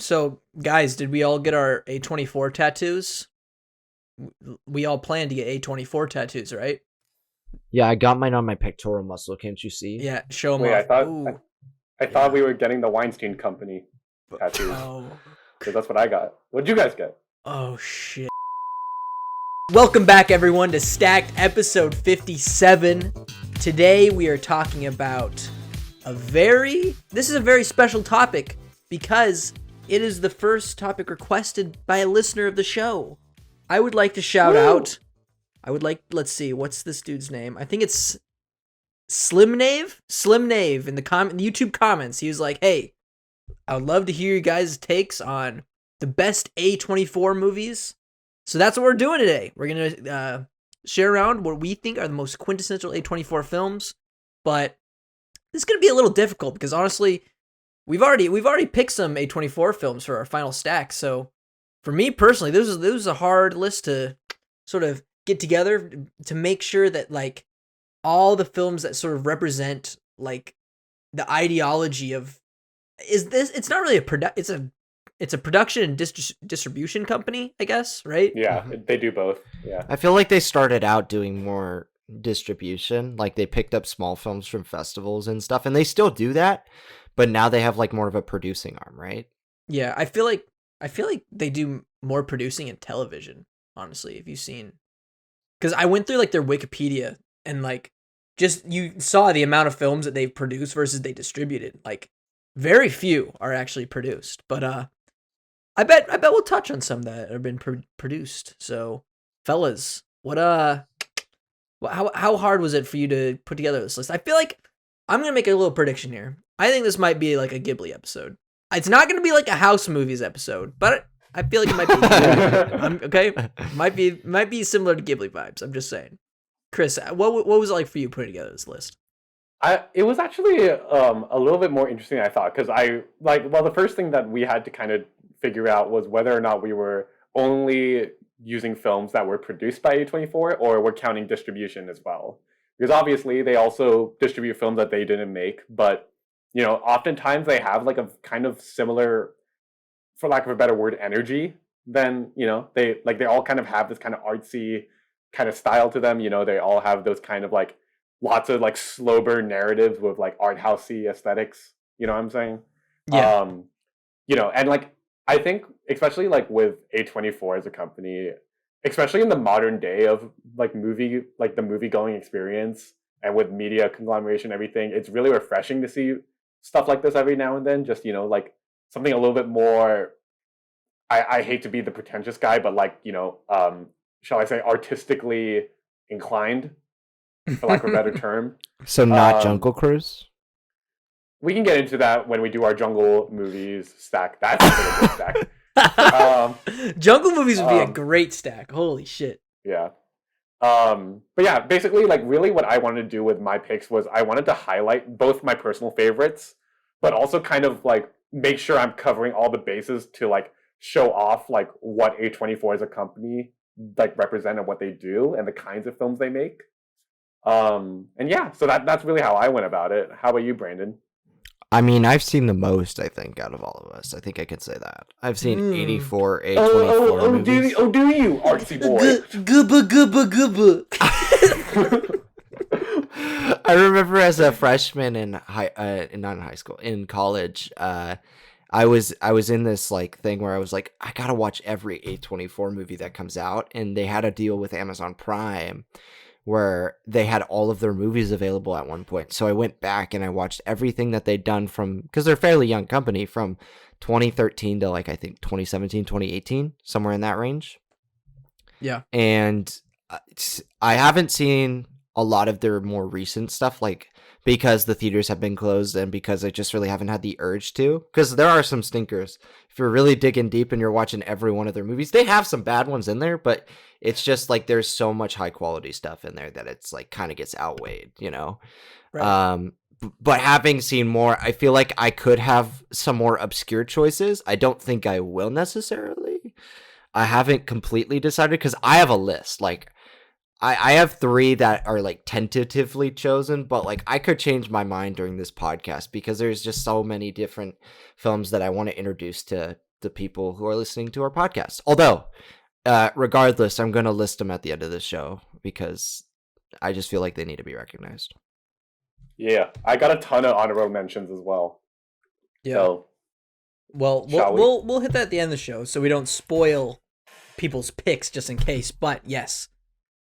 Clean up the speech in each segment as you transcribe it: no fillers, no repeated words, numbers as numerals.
So, guys, did we all get our A24 tattoos? We all plan to get A24 tattoos, right? Yeah, I got mine on my pectoral muscle. Can't you see? Yeah, show them Wait, I off. thought I, Ooh, I thought yeah. we were getting the Weinstein Company tattoos Oh, because that's what I got. What'd you guys get? oh shit. Welcome back, everyone, to Stacked episode 57. Today we are talking about this is a very special topic because it is the first topic requested by a listener of the show. I would like to shout out. Let's see, what's this dude's name? I think it's Slimnave in the YouTube comments. He was like, hey, I would love to hear you guys' takes on the best A24 movies. So that's what we're doing today. We're going to share around what we think are the most quintessential A24 films, but this is going to be a little difficult because honestly, we've already picked some A24 films for our final stack. So for me personally, this was a hard list to sort of get together to make sure that like all the films that sort of represent like the ideology of it's not really it's a production and distribution company, I guess, right? Yeah, Mhm. they do both. Yeah, I feel like they started out doing more distribution. Like they picked up small films from festivals and stuff, and they still do that, but now they have like more of a producing arm, right? Yeah, I feel like they do more producing in television, honestly, if you've seen. Cuz I went through like their Wikipedia and like just you saw the amount of films that they've produced versus they distributed. Like very few are actually produced. But I bet we'll touch on some that have been produced. So, fellas, how hard was it for you to put together this list? I feel like I'm gonna make a little prediction here. I think this might be like a Ghibli episode. It's not gonna be like a House Movies episode, but I feel like it might be. Okay, might be similar to Ghibli vibes. I'm just saying. Chris, what was it like for you putting together this list? it was actually a little bit more interesting than I thought because the first thing that we had to kind of figure out was whether or not we were only using films that were produced by A24 or we're counting distribution as well. Because obviously they also distribute films that they didn't make, but oftentimes they have like a kind of similar, for lack of a better word, energy. Then they all kind of have this kind of artsy kind of style to them. They all have those kind of like lots of like slow burn narratives with like art housey aesthetics. You know what I'm saying? Yeah, Um, and like I think especially like with A24 as a company, especially in the modern day of like the movie going experience and with media conglomeration and everything, it's really refreshing to see stuff like this every now and then. Just like something a little bit more. I hate to be the pretentious guy, but like shall I say, artistically inclined, for lack of a better term. So not Um, Jungle Cruise. we can get into that when we do our jungle movies stack. That's a pretty good stack. Um, Jungle Movies would be a um, great stack. Holy shit. yeah. But yeah, basically, like really, what I wanted to do with my picks was I wanted to highlight both my personal favorites, but also kind of like make sure I'm covering all the bases to like show off like what A24 as a company like represent and what they do and the kinds of films they make. And yeah, so that's really how I went about it. How about you, Brandon? I mean, I've seen the most, I think, out of all of us. I think I could say that. I've seen Mm. 84 Oh, A24 movies. do you, artsy boy? Gubba. I remember as a freshman in not in high school, in college, I was in this like thing where I was like, I gotta watch every A24 movie that comes out, and they had a deal with Amazon Prime where they had all of their movies available at one point. So I went back and I watched everything that they'd done from, because they're a fairly young company, from 2013 to like I think 2017, 2018, somewhere in that range. Yeah. And I haven't seen a lot of their more recent stuff, like because the theaters have been closed and because I just really haven't had the urge to, because there are some stinkers. If you're really digging deep and you're watching every one of their movies, they have some bad ones in there, but it's just like there's so much high quality stuff in there that it's like kind of gets outweighed, you know? Right. But having seen more, I feel like I could have some more obscure choices. I don't think I will necessarily. I haven't completely decided because I have a list. Like, I have three that are like tentatively chosen, but like I could change my mind during this podcast because there's just so many different films that I want to introduce to the people who are listening to our podcast. Although, regardless, I'm going to list them at the end of the show because I just feel like they need to be recognized. Yeah, I got a ton of honorable mentions as well. Yeah. So, well, we'll hit that at the end of the show so we don't spoil people's picks just in case. But yes,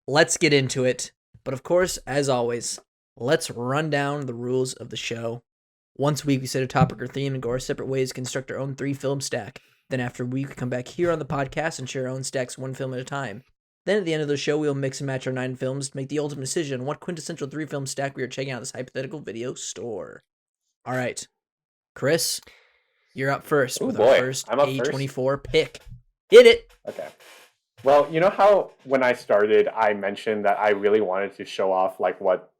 let's get into it. But of course, as always, let's run down the rules of the show. Once a week, we set a topic or theme and go our separate ways to construct our own 3-film stack. Then after a week, we come back here on the podcast and share our own stacks 1 film at a time. Then at the end of the show, we'll mix and match our 9 films to make the ultimate decision on what quintessential 3-film stack we are checking out in this hypothetical video store. All right, Chris, you're up first with our first A24 pick. Hit it! Okay. Well, you know how when I started, I mentioned that I really wanted to show off like what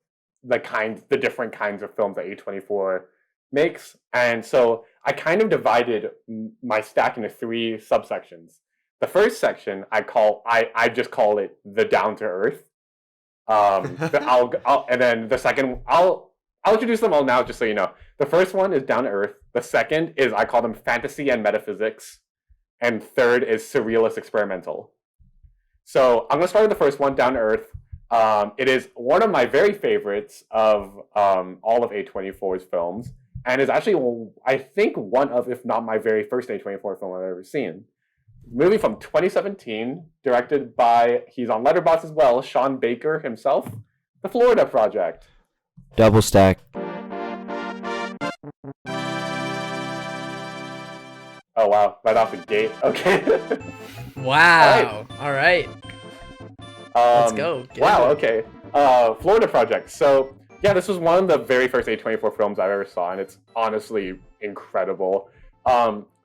the different kinds of films that A24 makes, and so I kind of divided my stack into 3 subsections. The first section I just call it the down to earth. And then the second I'll introduce them all now just so you know. The first one is down to earth. The second is I call them fantasy and metaphysics, and third is surrealist experimental. So I'm gonna start with the first one, down to earth. It is one of my very favorites of all of A24's films, and is actually, I think, one of, if not my very first A24 film I've ever seen. Movie from 2017, directed by, he's on Letterboxd as well, Sean Baker himself, The Florida Project. Double stack. Oh wow, right off the gate. Okay. Wow. All right. Let's go. Wow, okay. Florida Project. So, yeah, this was one of the very first A24 films I've ever saw, and it's honestly incredible.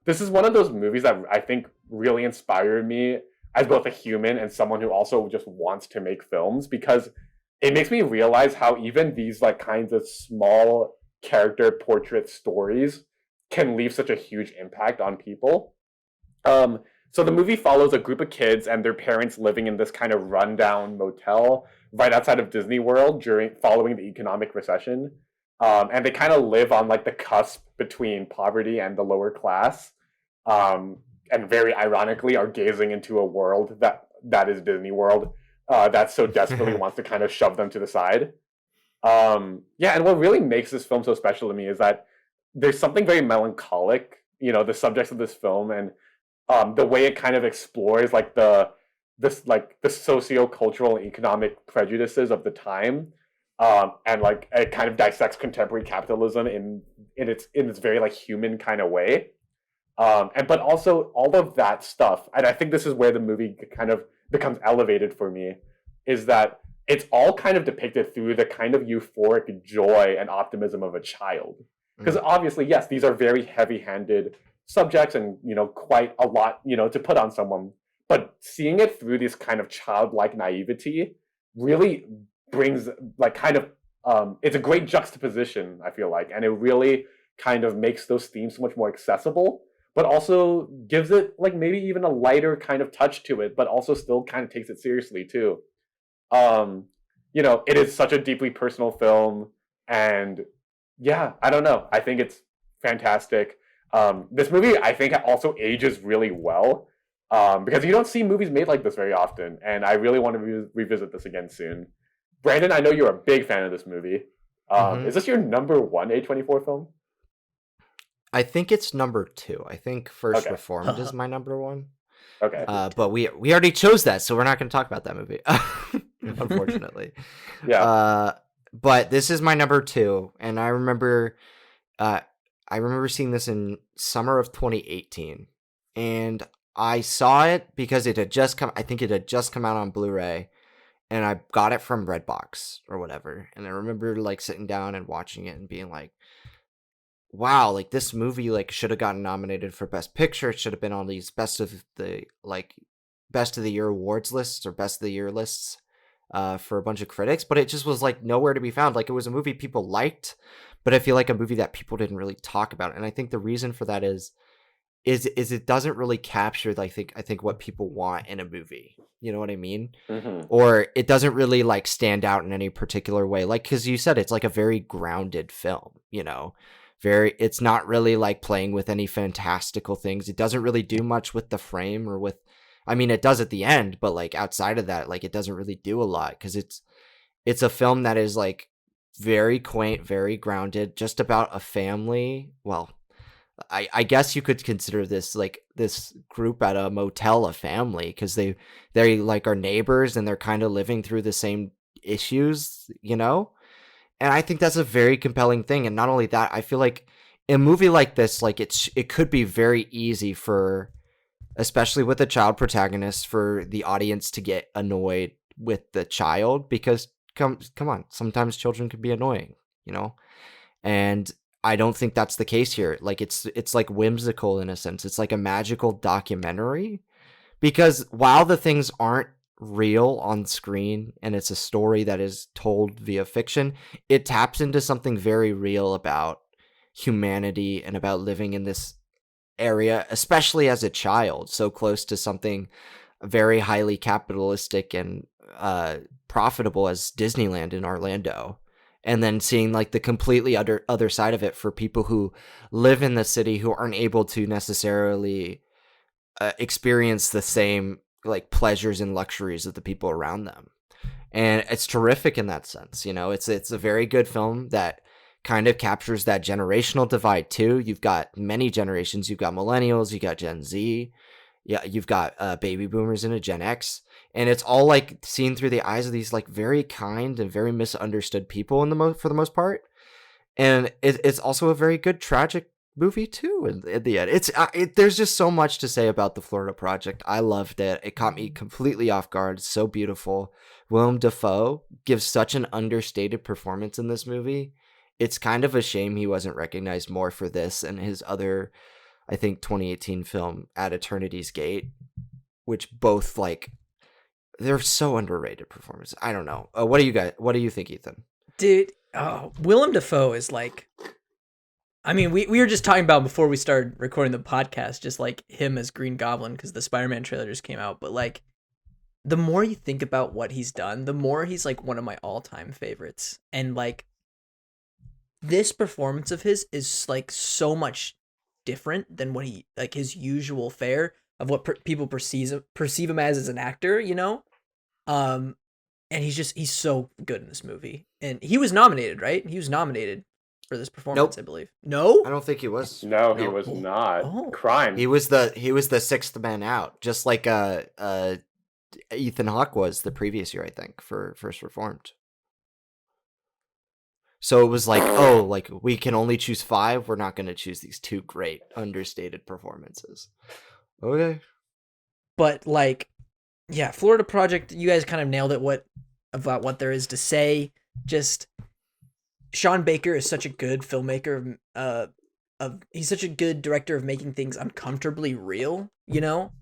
This is one of those movies that I think really inspired me as both a human and someone who also just wants to make films, because it makes me realize how even these like kinds of small character portrait stories can leave such a huge impact on people. So the movie follows a group of kids and their parents living in this kind of rundown motel right outside of Disney World following the economic recession. And they kind of live on like the cusp between poverty and the lower class. And very ironically are gazing into a world that is Disney World that so desperately wants to kind of shove them to the side. Yeah, and what really makes this film so special to me is that there's something very melancholic, the subjects of this film, and the way it kind of explores like the socio-cultural and economic prejudices of the time, and like it kind of dissects contemporary capitalism in its very like human kind of way, but also all of that stuff. And I think this is where the movie kind of becomes elevated for me, is that it's all kind of depicted through the kind of euphoric joy and optimism of a child. Because obviously, yes, these are very heavy-handed subjects and, quite a lot, to put on someone. But seeing it through this kind of childlike naivety really brings like kind of, it's a great juxtaposition, I feel like. And it really kind of makes those themes so much more accessible, but also gives it like maybe even a lighter kind of touch to it, but also still kind of takes it seriously too. It is such a deeply personal film, and yeah, I don't know. I think it's fantastic. This movie, I think, also ages really well, because you don't see movies made like this very often, and I really want to revisit this again soon. Brandon, I know you're a big fan of this movie. Is this your number 1 A24 film? I think it's number 2. I think First Okay. Reformed is my number 1. Okay. But we already chose that, so we're not going to talk about that movie, unfortunately. Yeah. But this is my number 2, and I remember seeing this in summer of 2018, and I saw it because it had just come. I think it had just come out on Blu-ray, and I got it from Redbox or whatever. And I remember like sitting down and watching it and being like, "Wow, like this movie like should have gotten nominated for Best Picture. It should have been on these best of the year awards lists or best of the year lists." For a bunch of critics, but it just was like nowhere to be found. Like it was a movie people liked, but I feel like a movie that people didn't really talk about. And I think the reason for that is it doesn't really capture, I think what people want in a movie. You know what I mean? Mm-hmm. Or it doesn't really like stand out in any particular way. Like, cause you said, it's like a very grounded film, It's not really like playing with any fantastical things. It doesn't really do much with the frame or with, I mean, it does at the end, but like outside of that, like it doesn't really do a lot, because it's a film that is like very quaint, very grounded, just about a family. Well, I guess you could consider this like this group at a motel a family, because they like are neighbors and they're kind of living through the same issues, you know? And I think that's a very compelling thing. And not only that, I feel like a movie like this, like it could be very easy for, especially with a child protagonist, for the audience to get annoyed with the child, because come on, sometimes children can be annoying, you know? And I don't think that's the case here. Like it's like whimsical in a sense. It's like a magical documentary, because while the things aren't real on screen and it's a story that is told via fiction, it taps into something very real about humanity and about living in this area, especially as a child, so close to something very highly capitalistic and profitable as Disneyland in Orlando. And then seeing like the completely other side of it for people who live in the city, who aren't able to necessarily experience the same like pleasures and luxuries of the people around them. And it's terrific in that sense. You know, it's a very good film that kind of captures that generational divide too. You've got many generations. You've got millennials, you got Gen Z, yeah, you've got baby boomers and a Gen X, and it's all like seen through the eyes of these like very kind and very misunderstood people for the most part. And it's also a very good tragic movie too. At the end, there's just so much to say about the Florida Project. I loved it. It caught me completely off guard. It's so beautiful. Willem Dafoe gives such an understated performance in this movie. It's kind of a shame he wasn't recognized more for this and his other, I think, 2018 film At Eternity's Gate, which both like, they're so underrated performances. I don't know. What do you think, Ethan? Dude, Willem Dafoe is like, I mean, we were just talking about before we started recording the podcast, just like him as Green Goblin, because the Spider-Man trailer just came out. But like, the more you think about what he's done, the more he's like one of my all-time favorites. And like, this performance of his is like so much different than what he, like his usual fare of what people perceive him as an actor, you know? And he's so good in this movie. And he was nominated, right? He was nominated for this performance, Nope. I believe. No? I don't think he was. No, he was not. Oh. Crime. He was the sixth man out, just like Ethan Hawke was the previous year, I think, for First Reformed. So it was like, oh, like we can only choose 5. We're not going to choose these 2 great understated performances. Okay. But like, yeah, Florida Project, you guys kind of nailed it about what there is to say. Just Sean Baker is such a good filmmaker he's such a good director of making things uncomfortably real, you know?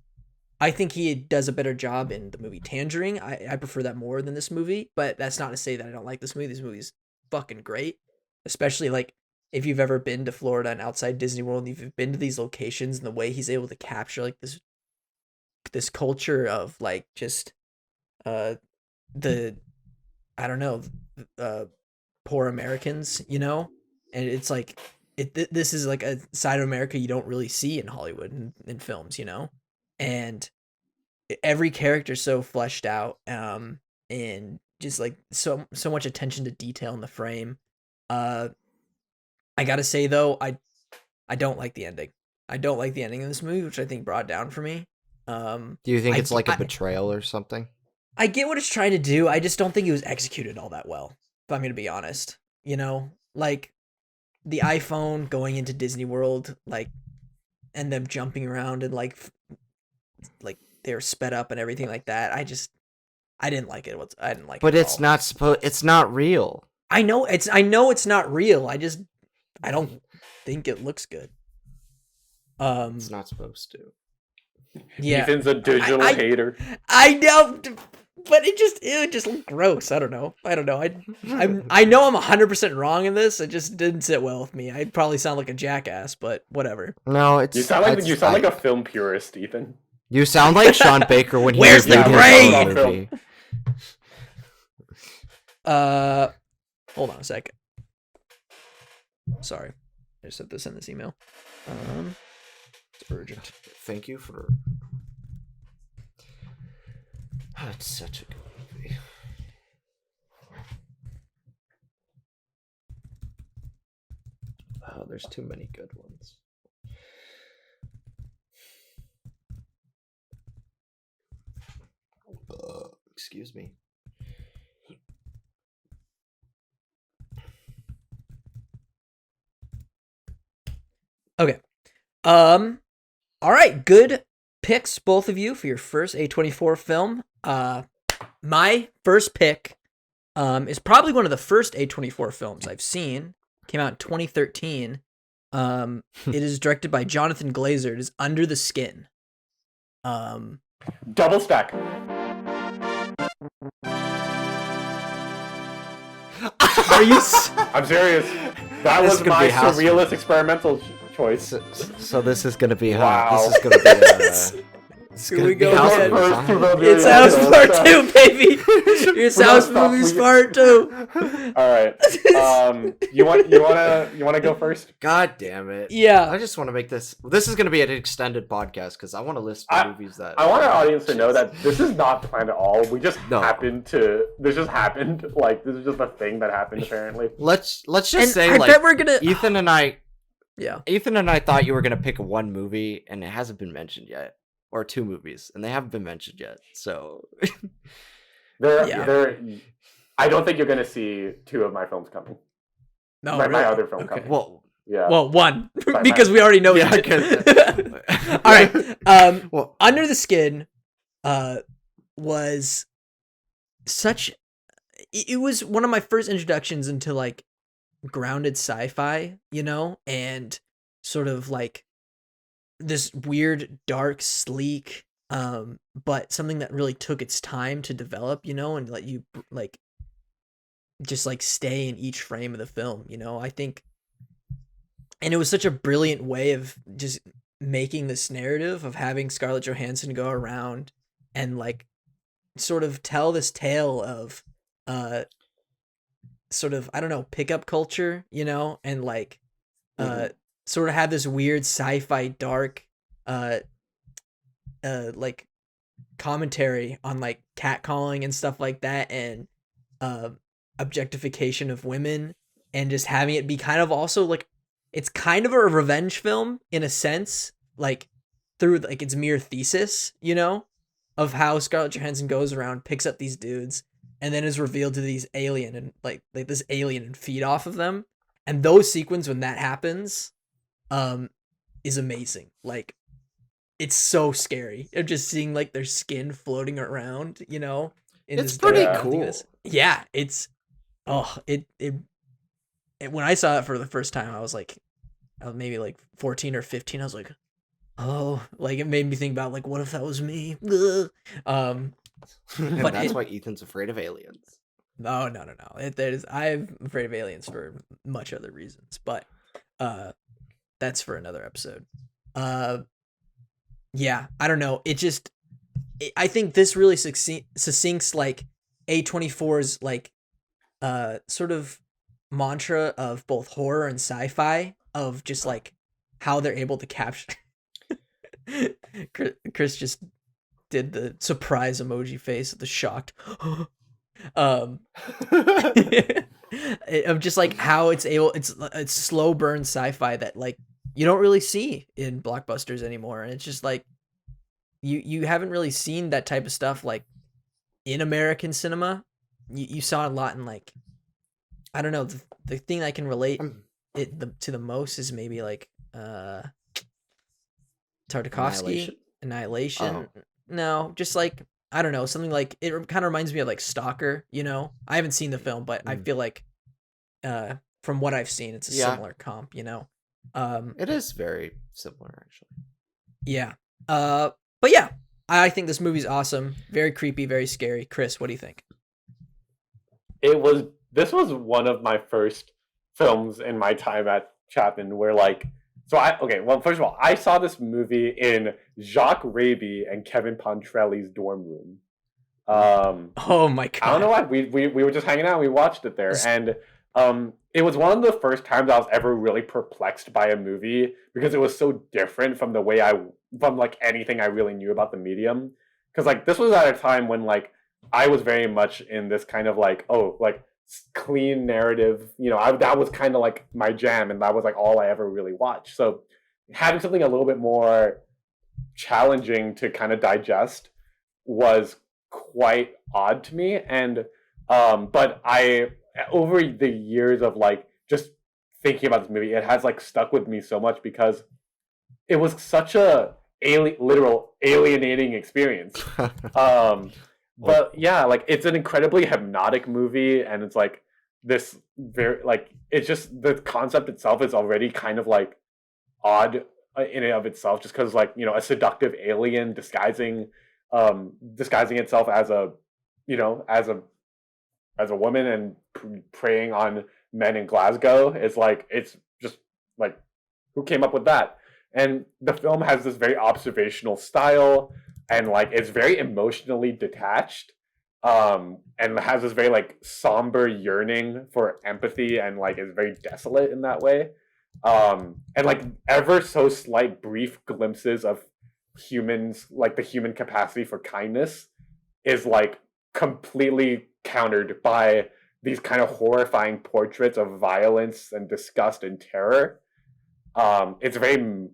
I think he does a better job in the movie Tangerine. I prefer that more than this movie, but that's not to say that I don't like this movie. This movie's fucking great. Especially like if you've ever been to Florida and outside Disney World, and you've been to these locations, and the way he's able to capture like this culture of like just the I don't know, poor Americans, you know? And it's like this is like a side of America you don't really see in Hollywood and in films, you know? And every character's so fleshed out, and just like so much attention to detail in the frame. I gotta say though, I don't like the ending. I don't like the ending of this movie, which I think brought down for me. Do you think it's like a betrayal or something? I get what it's trying to do. I just don't think it was executed all that well, if I'm gonna be honest. You know, like the iPhone going into Disney World, like, and them jumping around and like they're sped up and everything like that. I didn't like it. I didn't like it. But it's not real. I know it's not real. I don't think it looks good. It's not supposed to. Yeah. Ethan's a digital hater. I know, but it just looked gross. I don't know. I know I'm 100% wrong in this. It just didn't sit well with me. I probably sound like a jackass, but whatever. No, it's you sound like a film purist, Ethan. You sound like Sean Baker when he Where's the reviewed his own grade? movie. Hold on a second. Sorry. I just have to send this email. It's urgent. Thank you for. Oh, it's such a good movie. Oh, there's too many good ones. Excuse me. Okay. All right. Good picks, both of you, for your first A24 film. My first pick is probably one of the first A24 films I've seen. Came out in 2013. It is directed by Jonathan Glazer. It is Under the Skin. Double stack. Are you? I'm serious. That This was is gonna my be house- surrealist experimental choice. So this is gonna be Wow. This is gonna be. Here we go House again. Movies, It's House Part 2, baby. It's House Movies Part 2. All right. You want to go first? God damn it! Yeah. I just want to make this. This is gonna be an extended podcast because I want to list the movies that. I want our audience to know that this is not planned at all. We just happened to. This just happened. Like, this is just a thing that happened. Apparently. Let's just And say I like bet we're gonna. Ethan and I. Yeah. Ethan and I thought you were gonna pick one movie, and it hasn't been mentioned yet, or two movies, and they haven't been mentioned yet. So, I don't think you're gonna see two of my films coming. No, my really? other film Okay. coming. well, Yeah. Well, one Sorry, because we already know. yeah, it. All right. well, Under the Skin, was such. It was one of my first introductions into like grounded sci-fi, and sort of like this weird, dark, sleek, but something that really took its time to develop, and let you like just like stay in each frame of the film, I think. And it was such a brilliant way of just making this narrative of having Scarlett Johansson go around and like sort of tell this tale of sort of, I don't know, pickup culture, and like sort of have this weird sci-fi dark like commentary on like catcalling and stuff like that, and objectification of women, and just having it be kind of also like it's kind of a revenge film in a sense, like through like its mere thesis, of how Scarlett Johansson goes around, picks up these dudes, and then is revealed to these alien and like this alien and feed off of them. And those sequences when that happens, is amazing. Like, it's so scary. Of just seeing like their skin floating around, in it's this pretty dark cool. nothingness. Yeah, it's when I saw it for the first time, I was like, maybe like 14 or 15. I was like, oh, like it made me think about like, what if that was me? And but that's why Ethan's afraid of aliens. No. I'm afraid of aliens for much other reasons, but that's for another episode. Yeah, I don't know. I think this really succincts like A24's like sort of mantra of both horror and sci-fi, of just like how they're able to capture. Chris just did the surprise emoji face of the shocked. Of just like how it's slow burn sci-fi that like you don't really see in blockbusters anymore, and it's just like you haven't really seen that type of stuff like in American cinema. You saw a lot in like, I don't know, the thing I can relate to the most is maybe like Tartakovsky, Annihilation. Oh. No, just like, I don't know, something like, it kind of reminds me of like Stalker, I haven't seen the film, but I feel like from what I've seen, it's a similar comp, It is very similar, actually. Yeah. But yeah, I think this movie's awesome. Very creepy, very scary. Chris, what do you think? This was one of my first films in my time at Chapman where like, first of all, I saw this movie in Jacques Raby and Kevin Pontrelli's dorm room. Oh my god! I don't know why, we were just hanging out and we watched it there, and It was one of the first times I was ever really perplexed by a movie because it was so different from from like anything I really knew about the medium. Because like this was at a time when like I was very much in this kind of like, oh, like clean narrative, that was kind of like my jam, and that was like all I ever really watched. So having something a little bit more challenging to kind of digest was quite odd to me. And but I over the years of like just thinking about this movie, it has like stuck with me so much because it was such a literal alienating experience. But yeah, like it's an incredibly hypnotic movie, and it's like this very like it's just the concept itself is already kind of like odd in and of itself, just because like a seductive alien disguising itself as a as a woman and preying on men in Glasgow is like it's just like who came up with that? And the film has this very observational style, and like it's very emotionally detached, and has this very like somber yearning for empathy, and like is very desolate in that way, and like ever so slight brief glimpses of humans, like the human capacity for kindness, is like completely countered by these kind of horrifying portraits of violence and disgust and terror. It's a very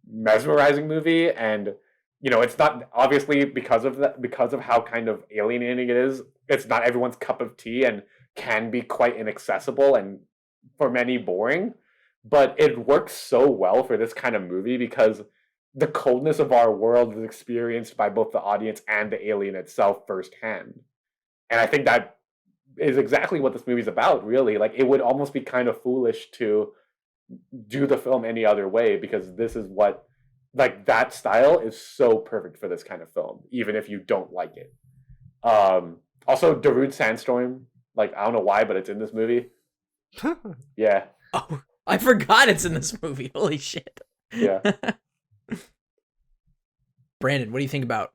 mesmerizing movie, and it's not obviously because of that, because of how kind of alienating it is. It's not everyone's cup of tea and can be quite inaccessible and for many boring, but it works so well for this kind of movie because the coldness of our world is experienced by both the audience and the alien itself firsthand. And I think that is exactly what this movie's about, really. Like, it would almost be kind of foolish to do the film any other way, because this is what, like, that style is so perfect for this kind of film, even if you don't like it. Also, Darude Sandstorm, like, I don't know why, but it's in this movie. Yeah. Oh, I forgot it's in this movie. Holy shit. Yeah. Brandon, what do you think about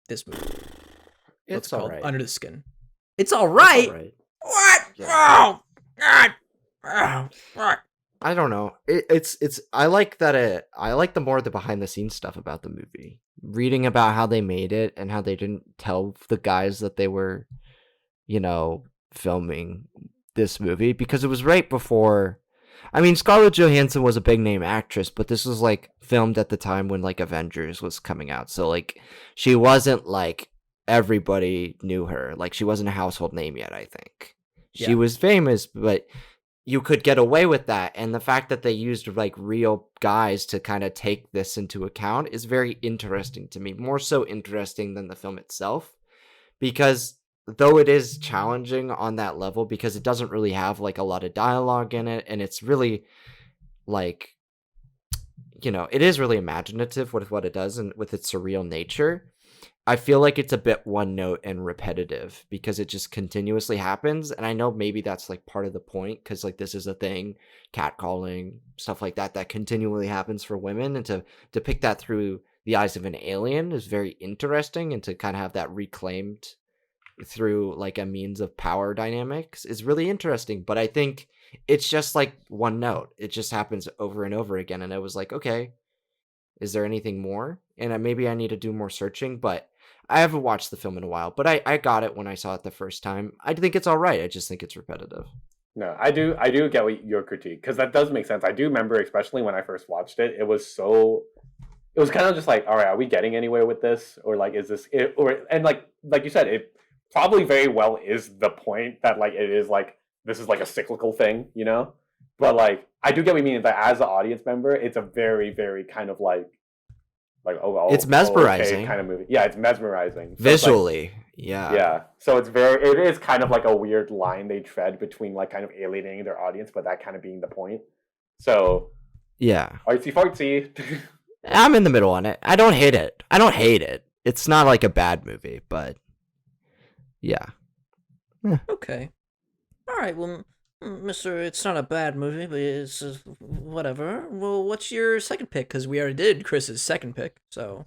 this movie? It's called all right. Under the Skin. It's all right. It's all right. What? Yeah. Oh, God. Oh, what? I don't know. It's I like that. I like the behind the scenes stuff about the movie. Reading about how they made it and how they didn't tell the guys that they were, filming this movie, because it was right before. I mean, Scarlett Johansson was a big name actress, but this was like filmed at the time when like Avengers was coming out. So like she wasn't like everybody knew her. Like she wasn't a household name yet, I think. She was famous, but you could get away with that. And the fact that they used like real guys to kind of take this into account is very interesting to me. More so interesting than the film itself, because though it is challenging on that level, because it doesn't really have like a lot of dialogue in it, and it's really like, it is really imaginative with what it does and with its surreal nature. I feel like it's a bit one note and repetitive because it just continuously happens. And I know maybe that's like part of the point, because like this is a thing, catcalling, stuff like that continually happens for women, and to depict that through the eyes of an alien is very interesting, and to kind of have that reclaimed through like a means of power dynamics is really interesting. But I think it's just like one note. It just happens over and over again. And I was like, okay, is there anything more? And maybe I need to do more searching, but I haven't watched the film in a while, but I got it when I saw it the first time. I think it's all right. I just think it's repetitive. No, I do get what your critique, because that does make sense. I do remember, especially when I first watched it, it was kind of just like, all right, are we getting anywhere with this? Or like, is this it? And like you said, it probably very well is the point that like it is like this is like a cyclical thing, but like I do get what you mean, that as an audience member, it's a very, very kind of like it's mesmerizing okay kind of movie. Yeah, it's mesmerizing so visually. So it is kind of like a weird line they tread between like kind of alienating their audience, but that kind of being the point. So yeah, artsy fartsy. I'm in the middle on it. I don't hate it. It's not like a bad movie, but yeah. Okay. All right. Well, Mister, it's not a bad movie, but it's whatever. Well, what's your second pick? Because we already did Chris's second pick, so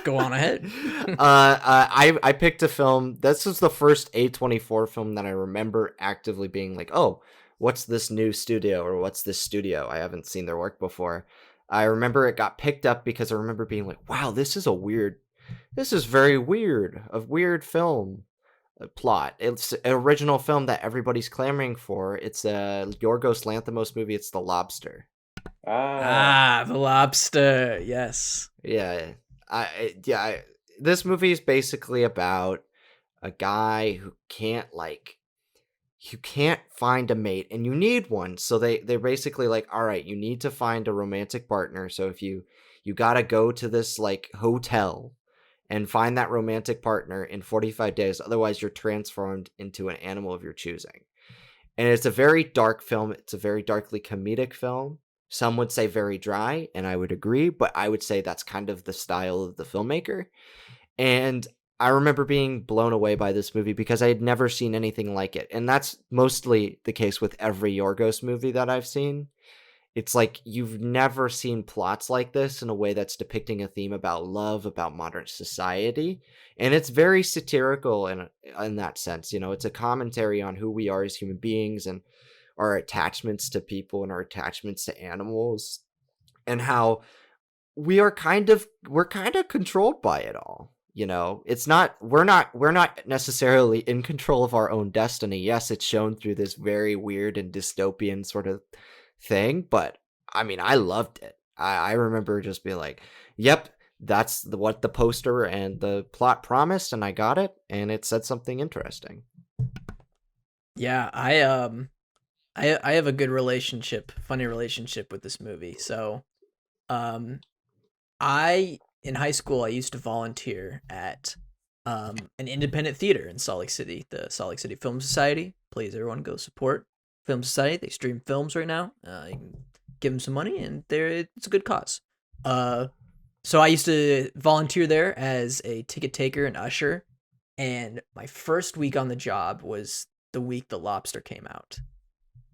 go on ahead. I picked a film. This was the first A24 film that I remember actively being like, oh, what's this new studio or what's this studio? I haven't seen their work before. I remember it got picked up because I remember being like, wow, this is very weird, a weird film plot. It's an original film that everybody's clamoring for. It's a Yorgos Lanthimos movie. It's The Lobster. The Lobster. Yes. Yeah, this movie is basically about a guy who can't find a mate, and you need one. So they're basically like, all right, you need to find a romantic partner. So if you gotta go to this like hotel and find that romantic partner in 45 days, otherwise you're transformed into an animal of your choosing. And it's a very dark film. It's a very darkly comedic film. Some would say very dry, and I would agree, but I would say that's kind of the style of the filmmaker. And I remember being blown away by this movie because I had never seen anything like it. And that's mostly the case with every Yorgos movie that I've seen. It's like you've never seen plots like this in a way that's depicting a theme about love, about modern society. And it's very satirical in that sense. You know, it's a commentary on who we are as human beings and our attachments to people and our attachments to animals, and how we're kind of controlled by it all. You know, we're not necessarily in control of our own destiny. Yes, it's shown through this very weird and dystopian sort of thing, but I mean, I loved it. I remember just being like, yep, that's what the poster and the plot promised, and I got it, and it said something interesting. Yeah, I have a good funny relationship with this movie. So, I in high school I used to volunteer at an independent theater in Salt Lake City, the Salt Lake City Film Society. Please, everyone, go support Film Society. They stream films right now. You can give them some money, and it's a good cause. So I used to volunteer there as a ticket taker and usher, and my first week on the job was the week The Lobster came out.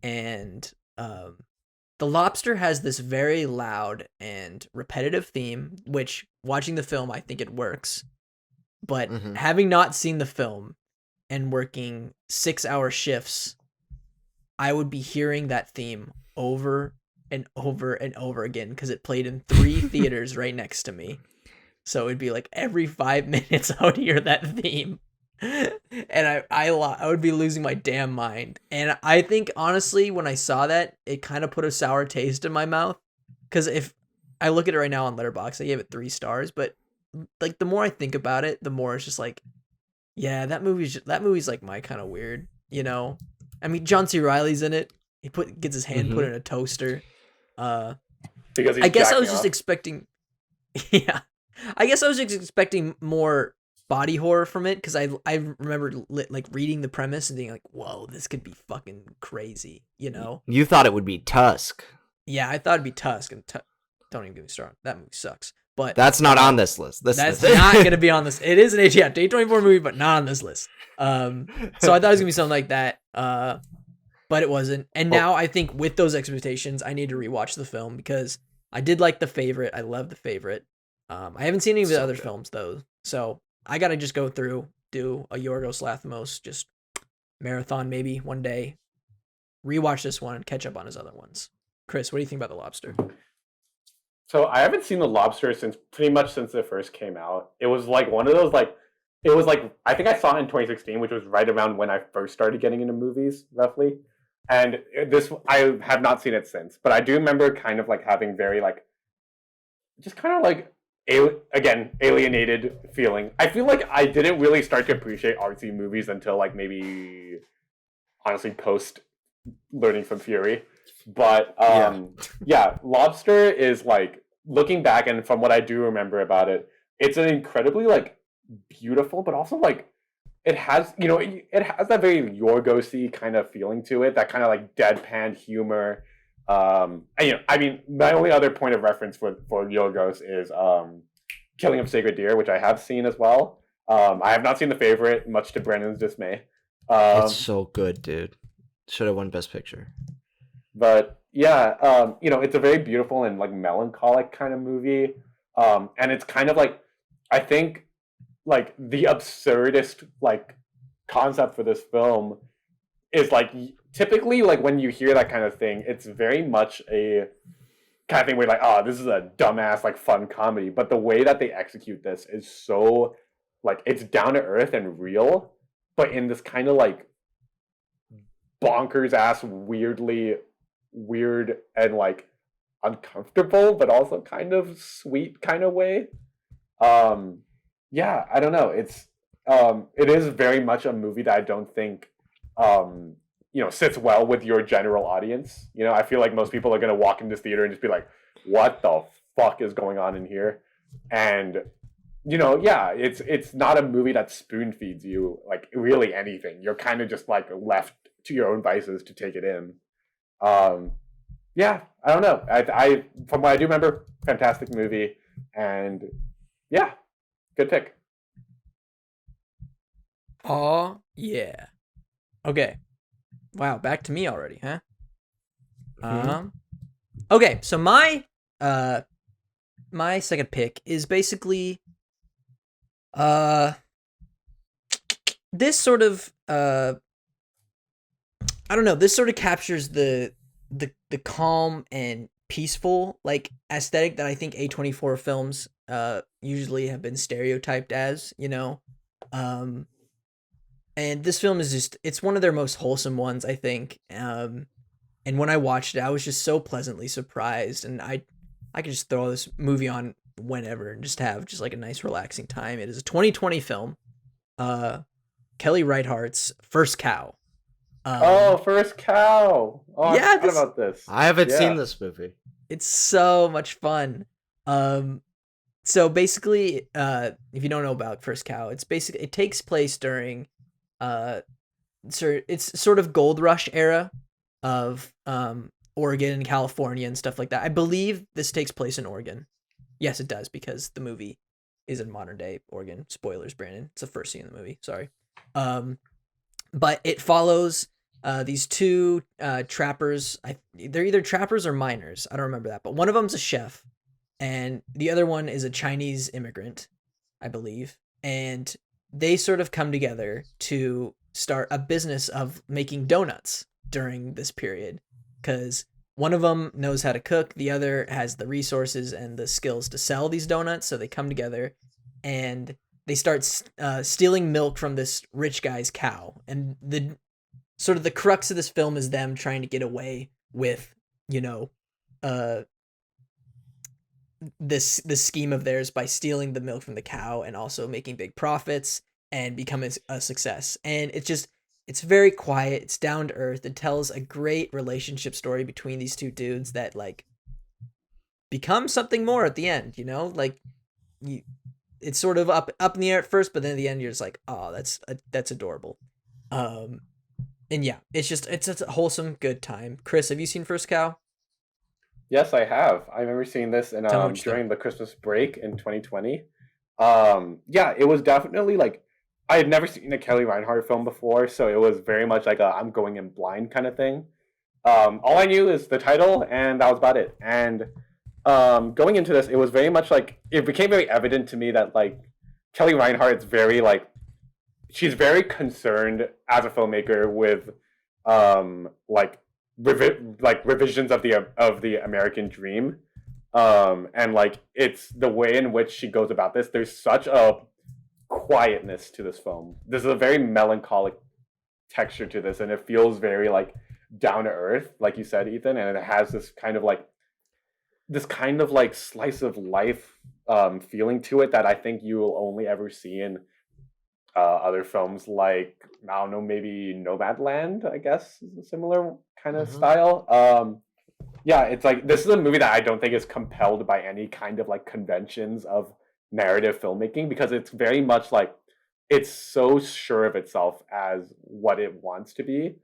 And The Lobster has this very loud and repetitive theme, which watching the film, I think it works. But having not seen the film and working 6-hour shifts, I would be hearing that theme over and over and over again because it played in 3 theaters right next to me. So it'd be like every 5 minutes I would hear that theme. And I would be losing my damn mind. And I think honestly, when I saw that, it kind of put a sour taste in my mouth. Because if I look at it right now on Letterboxd, I gave it 3 stars. But like the more I think about it, the more it's just like, yeah, that movie's like my kind of weird. You know, I mean, John C. Reilly's in it. He gets his hand put in a toaster. Because I guess I was just expecting. Yeah, I guess I was just expecting more body horror from it because I remember like reading the premise and being like, whoa, this could be fucking crazy, you know? You thought it would be Tusk. Yeah, I thought it'd be Tusk, and don't even get me started. That movie sucks. But that's not on this list. That's not gonna be on this. It is an A24 movie, but not on this list. So I thought it was gonna be something like that. But it wasn't. And now I think with those expectations, I need to rewatch the film because I did like The Favorite. I love The Favorite. I haven't seen any of the other films though, so I gotta just go through, do a Yorgos Lanthimos just marathon maybe one day, rewatch this one, and catch up on his other ones. Chris, what do you think about The Lobster? So I haven't seen The Lobster since it first came out. It was like one of those it was like I think I saw it in 2016, which was right around when I first started getting into movies, roughly. And I have not seen it since, but I do remember kind of like having very like, just kind of like alienated feeling. I feel like I didn't really start to appreciate artsy movies until like maybe honestly post Learning from Fury. But yeah, Lobster is like, looking back and from what I do remember about it, it's an incredibly like beautiful, but also like it has that very Yorgos-y kind of feeling to it, that kind of like deadpan humor. And, I mean, my only other point of reference for Yorgos is Killing of Sacred Deer, which I have seen as well. I have not seen The Favorite, much to Brandon's dismay. It's so good, dude. Should have won Best Picture. But yeah, it's a very beautiful and like melancholic kind of movie. And it's kind of like, I think, like the absurdist like concept for this film is like typically like when you hear that kind of thing, it's very much a kind of thing where like, oh, this is a dumbass like fun comedy. But the way that they execute this is so like it's down to earth and real, but in this kind of like bonkers ass weirdly weird and like uncomfortable but also kind of sweet kind of way. Yeah, I don't know, it is very much a movie that I don't think sits well with your general audience. I feel like most people are going to walk in this theater and just be like, what the fuck is going on in here? And yeah, it's not a movie that spoon feeds you like really anything. You're kind of just like left to your own vices to take it in. Yeah, I don't know. I from what I do remember, fantastic movie, and yeah, good pick. Oh yeah. Okay. Wow, back to me already, huh? Okay, so my second pick is basically this sort of I don't know, this sort of captures the calm and peaceful like aesthetic that I think A24 films usually have been stereotyped as, and this film is just it's one of their most wholesome ones, I think. And when I watched it, I was just so pleasantly surprised, and I could just throw this movie on whenever and just have just like a nice relaxing time. It is a 2020 film. Kelly Reichardt's First Cow. First Cow. Oh, yeah, I forgot about this. I haven't Yeah. seen this movie. It's so much fun. So basically, if you don't know about First Cow, it takes place during, it's sort of gold rush era of Oregon and California and stuff like that. I believe this takes place in Oregon. Yes, it does, because the movie is in modern day Oregon. Spoilers, Brandon. It's the first scene in the movie. Sorry. But it follows these two trappers. They're either trappers or miners. I don't remember that. But one of them's a chef, and the other one is a Chinese immigrant, I believe. And they sort of come together to start a business of making donuts during this period, because one of them knows how to cook, the other has the resources and the skills to sell these donuts. So they come together and they start stealing milk from this rich guy's cow. And the sort of the crux of this film is them trying to get away with, this scheme of theirs by stealing the milk from the cow and also making big profits and becoming a success. And it's very quiet, it's down to earth, it tells a great relationship story between these two dudes that like become something more at the end, like it's sort of up in the air at first, but then at the end you're just like, oh, that's adorable. And yeah, it's a wholesome good time. Chris, have you seen First Cow? Yes, I have. I remember seeing this in during the Christmas break in 2020. Yeah, it was definitely like I had never seen a Kelly Reichardt film before, so it was very much like I'm going in blind kind of thing. All I knew is the title, and that was about it. And going into this, it was very much like it became very evident to me that like Kelly Reichardt is very like she's very concerned as a filmmaker with like revisions of the American dream, and like it's the way in which she goes about this. There's such a quietness to this film. There's a very melancholic texture to this, and it feels very like down to earth, like you said, Ethan. And it has this kind of like slice of life feeling to it that I think you will only ever see in other films like, I don't know, maybe Nomadland, I guess, is a similar kind of style. Yeah, it's like this is a movie that I don't think is compelled by any kind of like conventions of narrative filmmaking, because it's very much like it's so sure of itself as what it wants to be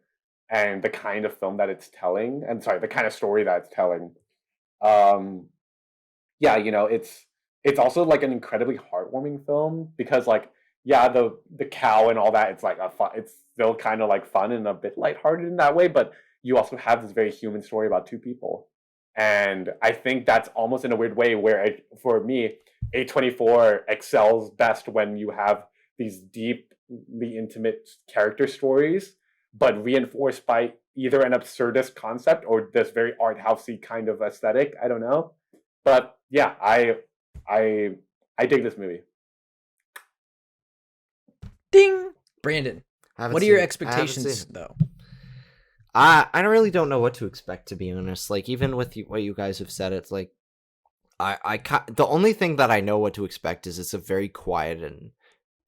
and the kind of film that it's telling, and sorry, the kind of story that it's telling. Yeah, it's also like an incredibly heartwarming film, because like yeah, the cow and all that, it's like it's still kind of like fun and a bit lighthearted in that way, but you also have this very human story about two people. And I think that's almost in a weird way where for me, A24 excels best when you have these deeply intimate character stories, but reinforced by either an absurdist concept or this very art housey kind of aesthetic. I don't know, but yeah, I I dig this movie. Ding, Brandon. What are your I haven't expectations seen it. though? I really don't know what to expect, to be honest. Like, even with what you guys have said, it's like the only thing that I know what to expect is it's a very quiet and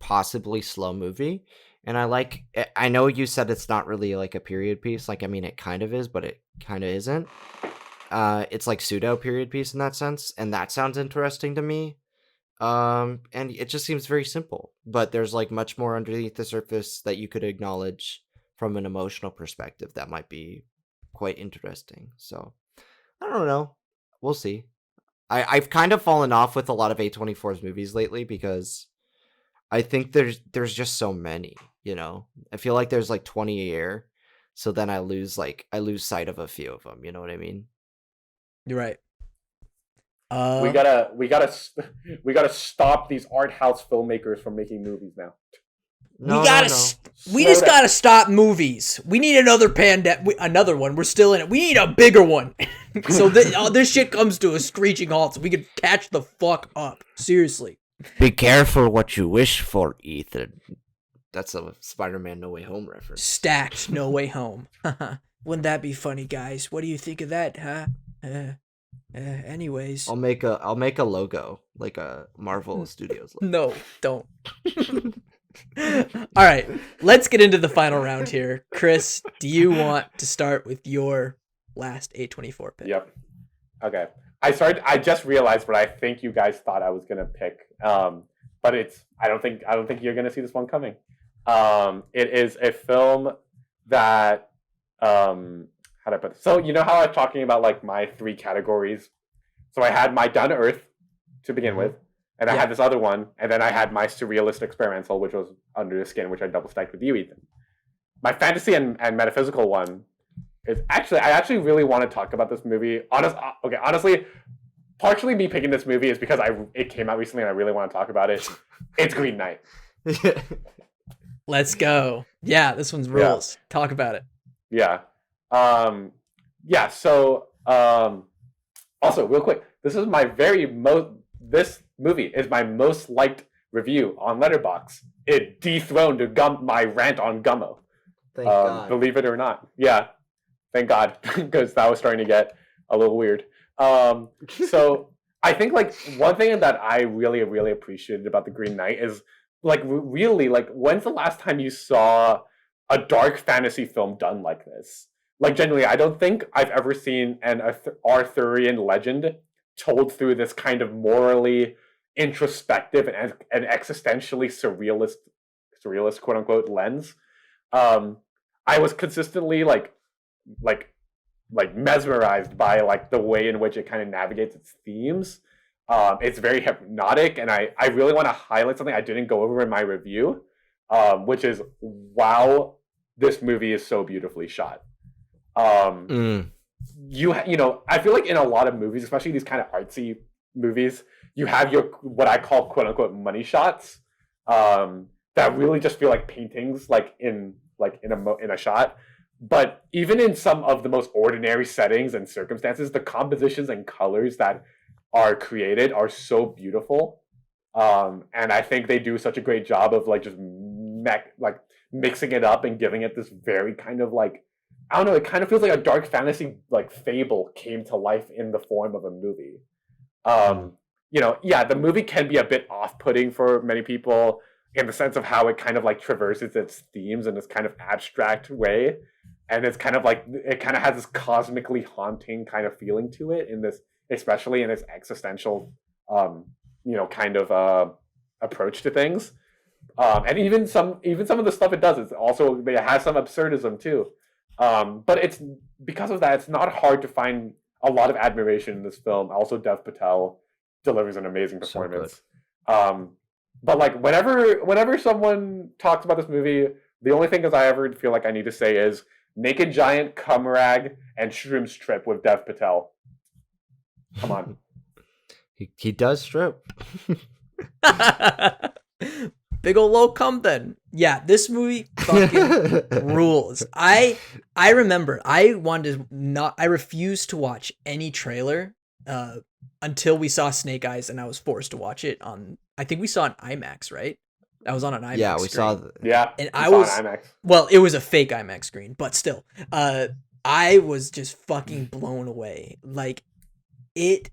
possibly slow movie. And I know you said it's not really like a period piece. Like, I mean, it kind of is, but it kind of isn't. It's like pseudo period piece in that sense, and that sounds interesting to me. And it just seems very simple, but there's like much more underneath the surface that you could acknowledge from an emotional perspective that might be quite interesting. So I don't know. We'll see. I've kind of fallen off with a lot of A24's movies lately because I think there's just so many, you know. I feel like there's like 20 a year, so then I lose sight of a few of them, you know what I mean? You're right. We gotta stop these art house filmmakers from making movies now. No, We just gotta stop movies. We need another another one. We're still in it. We need a bigger one. So this shit comes to a screeching halt so we can catch the fuck up. Seriously. Be careful what you wish for, Ethan. That's a Spider-Man No Way Home reference. Stacked No Way Home. Wouldn't that be funny, guys? What do you think of that, huh? Anyways. I'll make a logo, like a Marvel Studios logo. No, don't. All right, let's get into the final round here. Chris, do you want to start with your last A24 pick? Yep. Okay. I just realized what I think you guys thought I was gonna pick. But I don't think you're gonna see this one coming. It is a film that how do I put this? So you know how I'm talking about like my three categories? So I had my Down to Earth to begin with, and I had this other one, and then I had my surrealist experimental, which was Under the Skin, which I double stacked with you, Ethan. My fantasy and metaphysical one is I actually really want to talk about this movie. Honestly, partially me picking this movie is because it came out recently and I really want to talk about it. It's Green Knight. Let's go. Yeah, this one's rules. Yeah. Talk about it. Yeah. So also real quick, this movie is my most liked review on Letterboxd. It dethroned my rant on Gummo. Thank God. Believe it or not. Yeah. Thank God, because that was starting to get a little weird. So I think like one thing that I really, really appreciated about The Green Knight is like really like when's the last time you saw a dark fantasy film done like this? Like genuinely, I don't think I've ever seen an Arthurian legend told through this kind of morally introspective and existentially surrealist quote unquote lens. I was consistently like mesmerized by like the way in which it kind of navigates its themes. It's very hypnotic, and I really want to highlight something I didn't go over in my review, which is wow, this movie is so beautifully shot. You know, I feel like in a lot of movies, especially these kind of artsy movies, you have your what I call quote unquote money shots that really just feel like paintings, like in a shot. But even in some of the most ordinary settings and circumstances, the compositions and colors that are created are so beautiful. And I think they do such a great job of like just mixing it up and giving it this very kind of like, I don't know, it kind of feels like a dark fantasy like fable came to life in the form of a movie. You know, yeah, the movie can be a bit off-putting for many people in the sense of how it kind of like traverses its themes in this kind of abstract way. And it's kind of like, it kind of has this cosmically haunting kind of feeling to it in this, especially in its existential, you know, kind of approach to things. And even some of the stuff it does, it has some absurdism too. But it's because of that, it's not hard to find a lot of admiration in this film. Also, Dev Patel delivers an amazing performance. But like whenever someone talks about this movie, the only thing is I ever feel like I need to say is Naked Giant, Cum Rag, and Shroom's Trip with Dev Patel. Come on. He does strip. Big ol' low cum then. Yeah, this movie fucking rules. I remember I refused to watch any trailer until we saw Snake Eyes, and I was forced to watch it on, I think we saw an IMAX, right? I was on an IMAX Yeah, we screen. saw. And I was IMAX. Well, it was a fake IMAX screen, but still, I was just fucking blown away. Like it's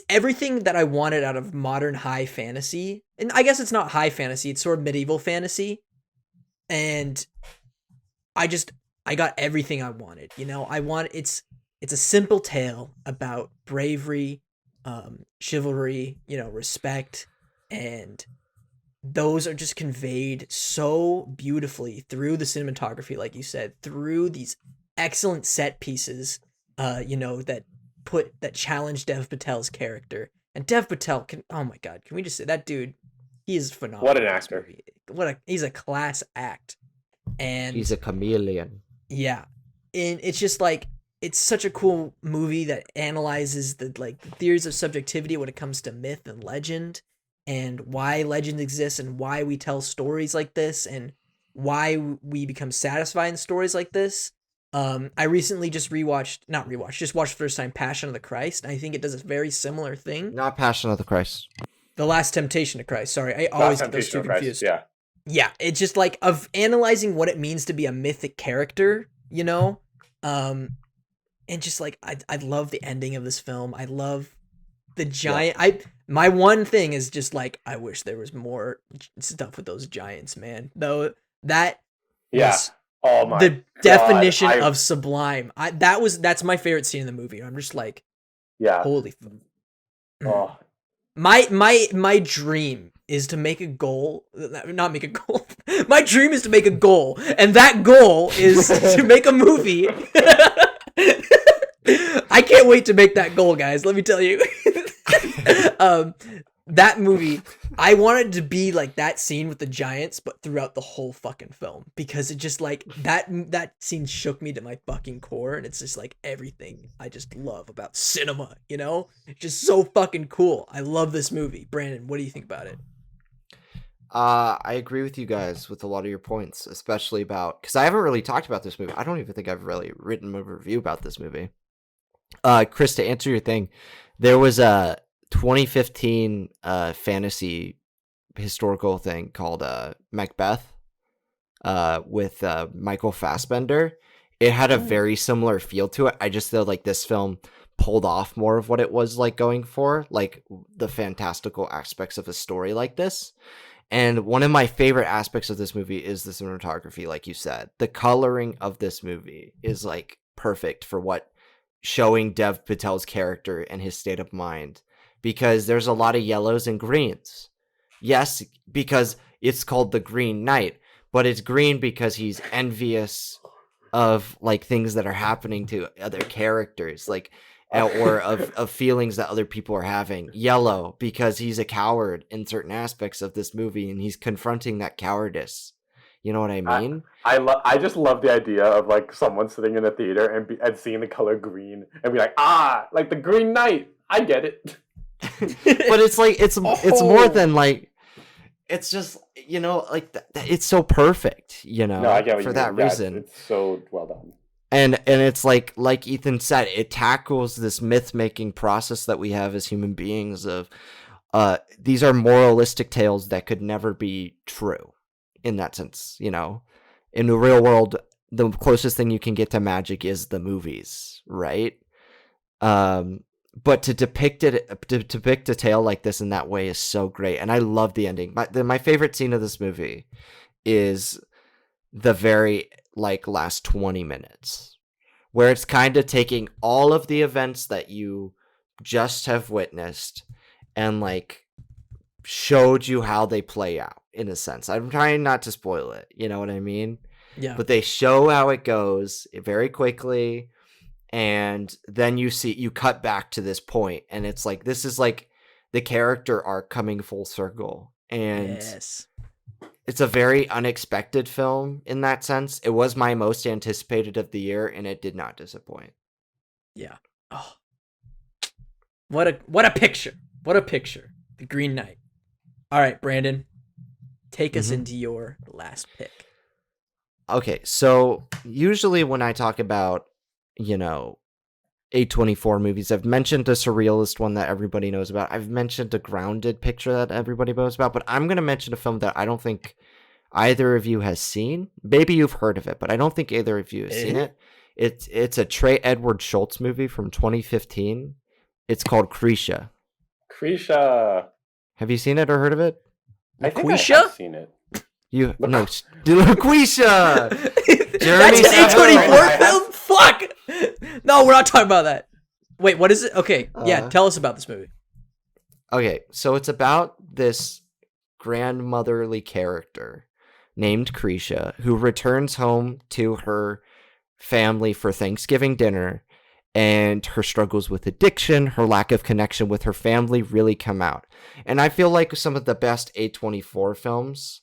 everything that I wanted out of modern high fantasy. And I guess it's not high fantasy, it's sort of medieval fantasy. And I got everything I wanted. You know, it's a simple tale about bravery, chivalry, you know, respect, and those are just conveyed so beautifully through the cinematography, like you said, through these excellent set pieces, you know, that challenge Dev Patel's character. And Dev Patel oh my god, can we just say that dude, he is phenomenal. What an actor. He's a class act. And he's a chameleon. Yeah. And it's just like, it's such a cool movie that analyzes the theories of subjectivity when it comes to myth and legend, and why legend exists, and why we tell stories like this, and why we become satisfied in stories like this. I recently just watched for the first time Passion of the Christ, and I think it does a very similar thing. Not Passion of the Christ. The Last Temptation of Christ. Sorry, I always get those two confused. Yeah. Yeah, it's just like of analyzing what it means to be a mythic character, you know? And just like I love the ending of this film. I love the giant. Yeah. My one thing is just like, I wish there was more stuff with those giants, man. Though that was the definition of sublime. That's my favorite scene in the movie. I'm just like, yeah, holy. Oh. My dream is to make a goal. Not make a goal. My dream is to make a goal, and that goal is to make a movie. I can't wait to make that goal, guys. Let me tell you. That movie, I wanted to be like that scene with the giants, but throughout the whole fucking film, because it just like that scene shook me to my fucking core, and it's just like everything I just love about cinema, you know? It's just so fucking cool. I love this movie. Brandon, what do you think about it? I agree with you guys with a lot of your points, especially about, because I haven't really talked about this movie. I don't even think I've really written a review about this movie. Chris, to answer your thing, there was a 2015 fantasy historical thing called Macbeth with Michael Fassbender. It had a very similar feel to it. I just feel like this film pulled off more of what it was like going for, like the fantastical aspects of a story like this. And one of my favorite aspects of this movie is the cinematography, like you said. The coloring of this movie is like perfect for what showing Dev Patel's character and his state of mind, because there's a lot of yellows and greens. Yes, because it's called the Green Knight, but it's green because he's envious of like things that are happening to other characters, like or of feelings that other people are having. Yellow because he's a coward in certain aspects of this movie, and he's confronting that cowardice. You know what I mean? I just love the idea of like someone sitting in a theater and seeing the color green and be like, like the Green Knight. I get it. But it's like it's more than like, it's just, you know, like it's so perfect, you know. No, I get what for that reason. It's so well done. And it's like Ethan said, it tackles this myth making process that we have as human beings of these are moralistic tales that could never be true. In that sense, you know, in the real world, the closest thing you can get to magic is the movies, right? But to depict a tale like this in that way is so great, and I love the ending. My favorite scene of this movie is the very like last 20 minutes, where it's kind of taking all of the events that you just have witnessed and like showed you how they play out. In a sense, I'm trying not to spoil it, you know what I mean? Yeah. But they show how it goes very quickly, and then you cut back to this point, and it's like this is like the character arc coming full circle. And Yes. it's a very unexpected film in that sense. It was my most anticipated of the year, and it did not disappoint. Yeah. Oh. What a picture. What a picture. The Green Knight. All right, Brandon, take us into your last pick. Okay, so usually when I talk about, you know, A24 movies, I've mentioned a surrealist one that everybody knows about. I've mentioned a grounded picture that everybody knows about, but I'm going to mention a film that I don't think either of you has seen. Maybe you've heard of it, but I don't think either of you has seen it. It's a Trey Edward Schultz movie from 2015. It's called Krisha. Krisha. Have you seen it or heard of it? I think I have seen it. No, Krisha. That's an A24 film. Fuck. No, we're not talking about that. Wait, what is it? Okay, yeah, tell us about this movie. Okay, so it's about this grandmotherly character named Krisha who returns home to her family for Thanksgiving dinner, and her struggles with addiction, her lack of connection with her family really come out. And I feel like some of the best A24 films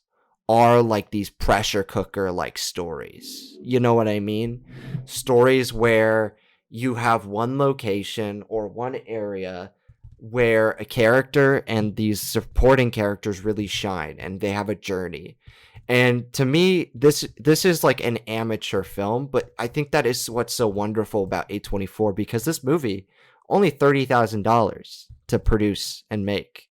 are like these pressure cooker like stories. You know what I mean? Stories where you have one location or one area where a character and these supporting characters really shine and they have a journey. And to me, this is like an amateur film, but I think that is what's so wonderful about A24, because this movie only $30,000 to produce and make.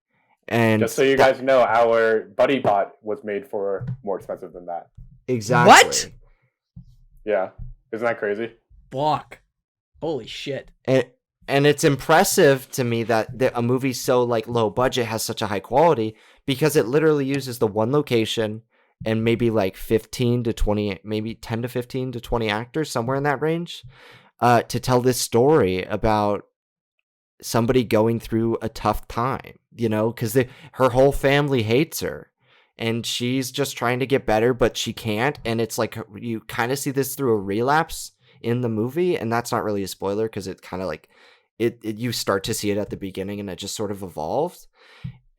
And just so you guys know, our Buddy Bot was made for more expensive than that. Exactly. What? Yeah, isn't that crazy? Fuck. Holy shit. And it's impressive to me that a movie so like low budget has such a high quality, because it literally uses the one location and maybe like 15 to 20, maybe 10 to 15 to 20 actors, somewhere in that range, to tell this story about somebody going through a tough time, you know, because her whole family hates her and she's just trying to get better, but she can't. And it's like you kind of see this through a relapse in the movie, and that's not really a spoiler because it kind of like you start to see it at the beginning and it just sort of evolved.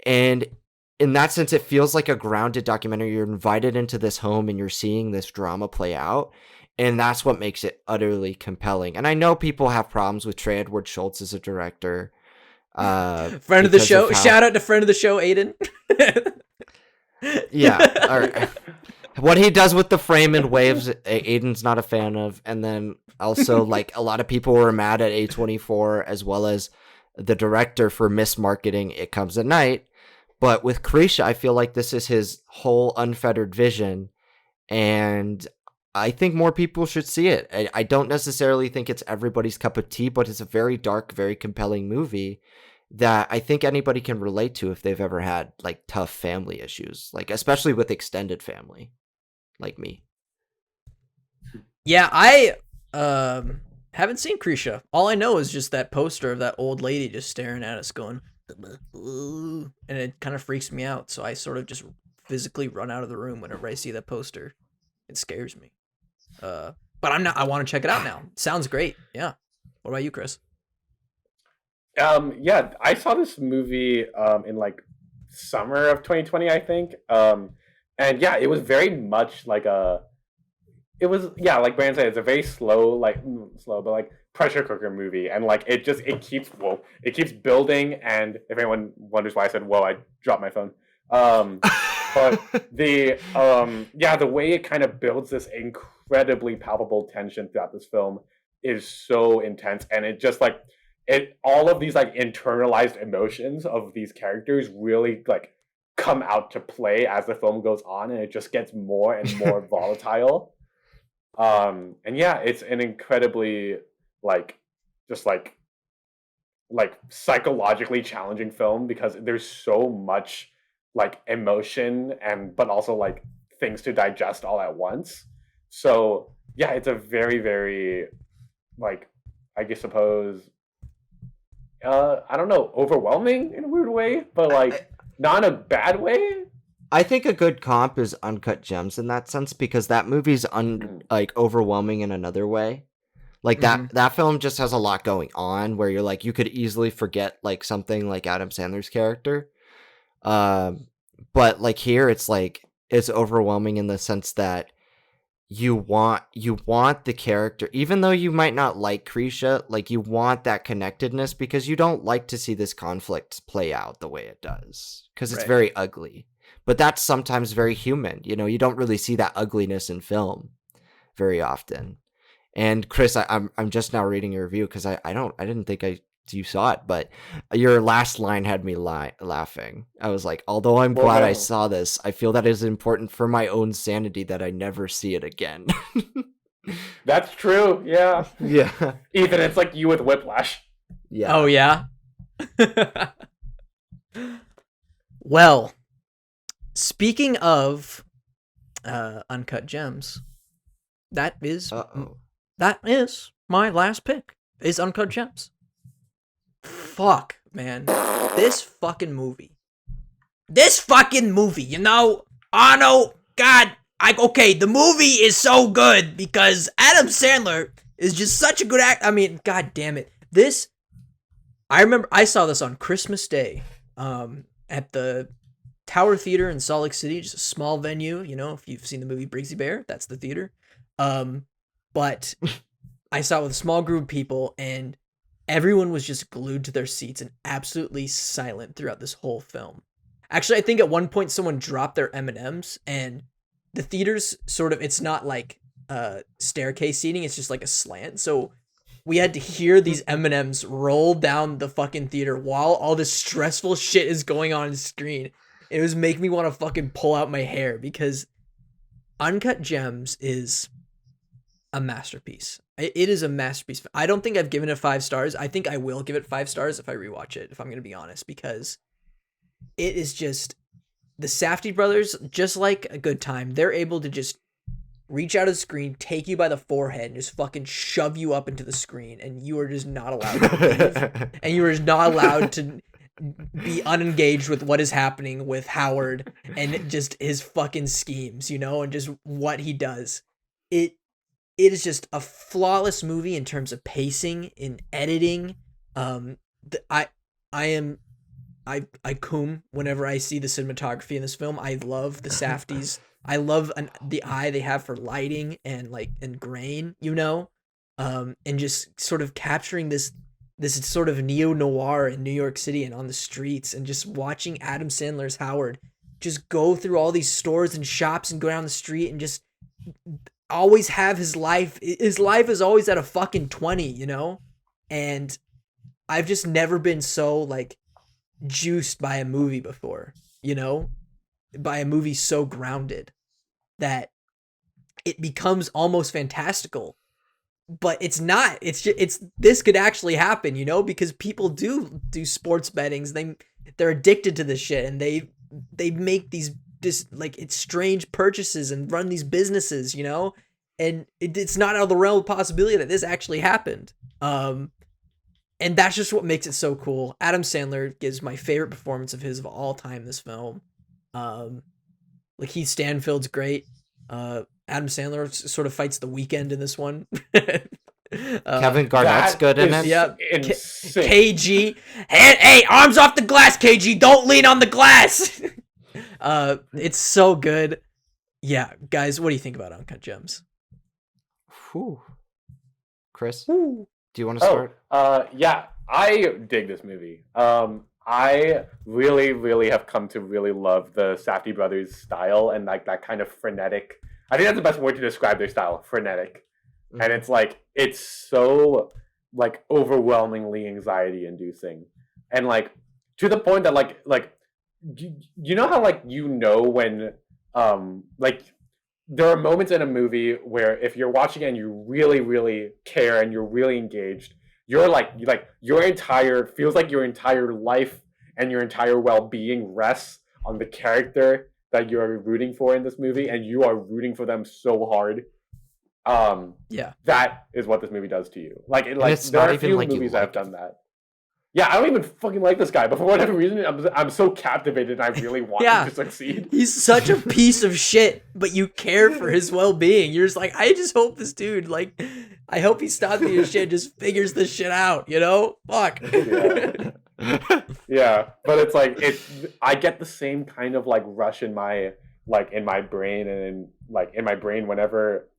And in that sense, it feels like a grounded documentary. You're invited into this home and you're seeing this drama play out. And that's what makes it utterly compelling. And I know people have problems with Trey Edward Schultz as a director. Friend of the show. Shout out to friend of the show, Aiden. Yeah. All right. What he does with the frame and waves, Aiden's not a fan of. And then also, like, a lot of people were mad at A24 as well as the director for mismarketing It Comes at Night. But with Krisha, I feel like this is his whole unfettered vision. And I think more people should see it. I don't necessarily think it's everybody's cup of tea, but it's a very dark, very compelling movie that I think anybody can relate to if they've ever had like tough family issues, like especially with extended family, like me. Yeah, I haven't seen Krisha. All I know is just that poster of that old lady just staring at us going, and it kind of freaks me out. So I sort of just physically run out of the room whenever I see that poster. It scares me. But I want to check it out now. Sounds great. Yeah. What about you, Chris? Yeah, I saw this movie in like summer of 2020, I think. And yeah, it was very much like like Brandon said, it's a very slow, but like pressure cooker movie, and like it keeps building. And if anyone wonders why I said whoa, I dropped my phone. But the way it kind of builds this incredibly palpable tension throughout this film is so intense, and it just like all of these like internalized emotions of these characters really like come out to play as the film goes on, and it just gets more and more volatile. And yeah, it's an incredibly just psychologically challenging film, because there's so much like emotion but also like things to digest all at once. So yeah, it's a very, very like, I suppose, I don't know, overwhelming in a weird way, but like not in a bad way. I think a good comp is Uncut Gems in that sense, because that movie's like overwhelming in another way. Like that film just has a lot going on where you're like, you could easily forget like something like Adam Sandler's character. But like here it's like, it's overwhelming in the sense that you want the character, even though you might not like Krisha, like you want that connectedness because you don't like to see this conflict play out the way it does because it's very ugly. But that's sometimes very human. You know, you don't really see that ugliness in film very often. And Chris, I'm just now reading your review because I didn't think you saw it, but your last line had me laughing. I was like, although I'm glad I saw this, I feel that it is important for my own sanity that I never see it again. That's true. Yeah. Yeah. Ethan, it's like you with Whiplash. Yeah. Oh yeah. Well, speaking of Uncut Gems, that is my last pick. Is Uncut Gems. Fuck, man. This fucking movie, you know? Oh no, God. Okay, the movie is so good because Adam Sandler is just such a good actor. I mean, God damn it. I remember I saw this on Christmas Day at the Tower Theater in Salt Lake City, just a small venue, you know, if you've seen the movie Brigsy Bear, that's the theater. But I saw it with a small group of people, and everyone was just glued to their seats and absolutely silent throughout this whole film. Actually, I think at one point someone dropped their M&Ms, and the theater's sort of, it's not like staircase seating, it's just like a slant. So we had to hear these M&Ms roll down the fucking theater while all this stressful shit is going on screen. It was making me want to fucking pull out my hair because Uncut Gems is a masterpiece. It is a masterpiece. I don't think I've given it 5 stars. I think I will give it 5 stars if I rewatch it, if I'm going to be honest, because it is just the Saftey brothers, just like A Good Time, they're able to just reach out of the screen, take you by the forehead, and just fucking shove you up into the screen, and you are just not allowed to leave. And you are just not allowed to be unengaged with what is happening with Howard and just his fucking schemes, you know, and just what he does. It is just a flawless movie in terms of pacing, in editing. I cum whenever I see the cinematography in this film. I love the Safteys. I love the eye they have for lighting and grain, you know, and just sort of capturing this sort of neo-noir in New York City and on the streets, and just watching Adam Sandler's Howard just go through all these stores and shops and go down the street and just always have his life is always at a fucking 20, you know? And I've just never been so like juiced by a movie before, you know? By a movie so grounded that it becomes almost fantastical. But it's not. It's this could actually happen, you know, because people do sports bettings. They're addicted to this shit, and they make these it's strange purchases and run these businesses, you know, and it's not out of the realm of possibility that this actually happened. And that's just what makes it so cool. Adam Sandler gives my favorite performance of his of all time in this film. Like Heath Stanfield's great. Adam Sandler sort of fights The Weeknd in this one. Kevin Garnett's good in it. Yep. KG. Hey, arms off the glass, KG. Don't lean on the glass. It's so good. Yeah, guys, what do you think about Uncut Gems? Whew. Chris, do you want to start? Yeah, I dig this movie. I really, really have come to really love the Saftey brothers' style and like that kind of frenetic. I think that's the best word to describe their style, frenetic. Mm-hmm. And it's so like overwhelmingly anxiety inducing. And like to the point that like you know how like you know when like there are moments in a movie where if you're watching it and you really, really care and you're really engaged, you're like your entire feels like your entire life and your entire well-being rests on the character that you're rooting for in this movie, and you are rooting for them so hard. Yeah, that is what this movie does to you. Like there are a few movies that have done that. yeah, I don't even fucking like this guy, but for whatever reason, I'm so captivated and I really want him to succeed. He's such a piece of shit, but you care for his well-being. You're just like, I just hope this dude, like, I hope he stops being a shit, just figures this shit out, you know? Fuck. Yeah, but it's like I get the same kind of like rush in my brain and in my brain whenever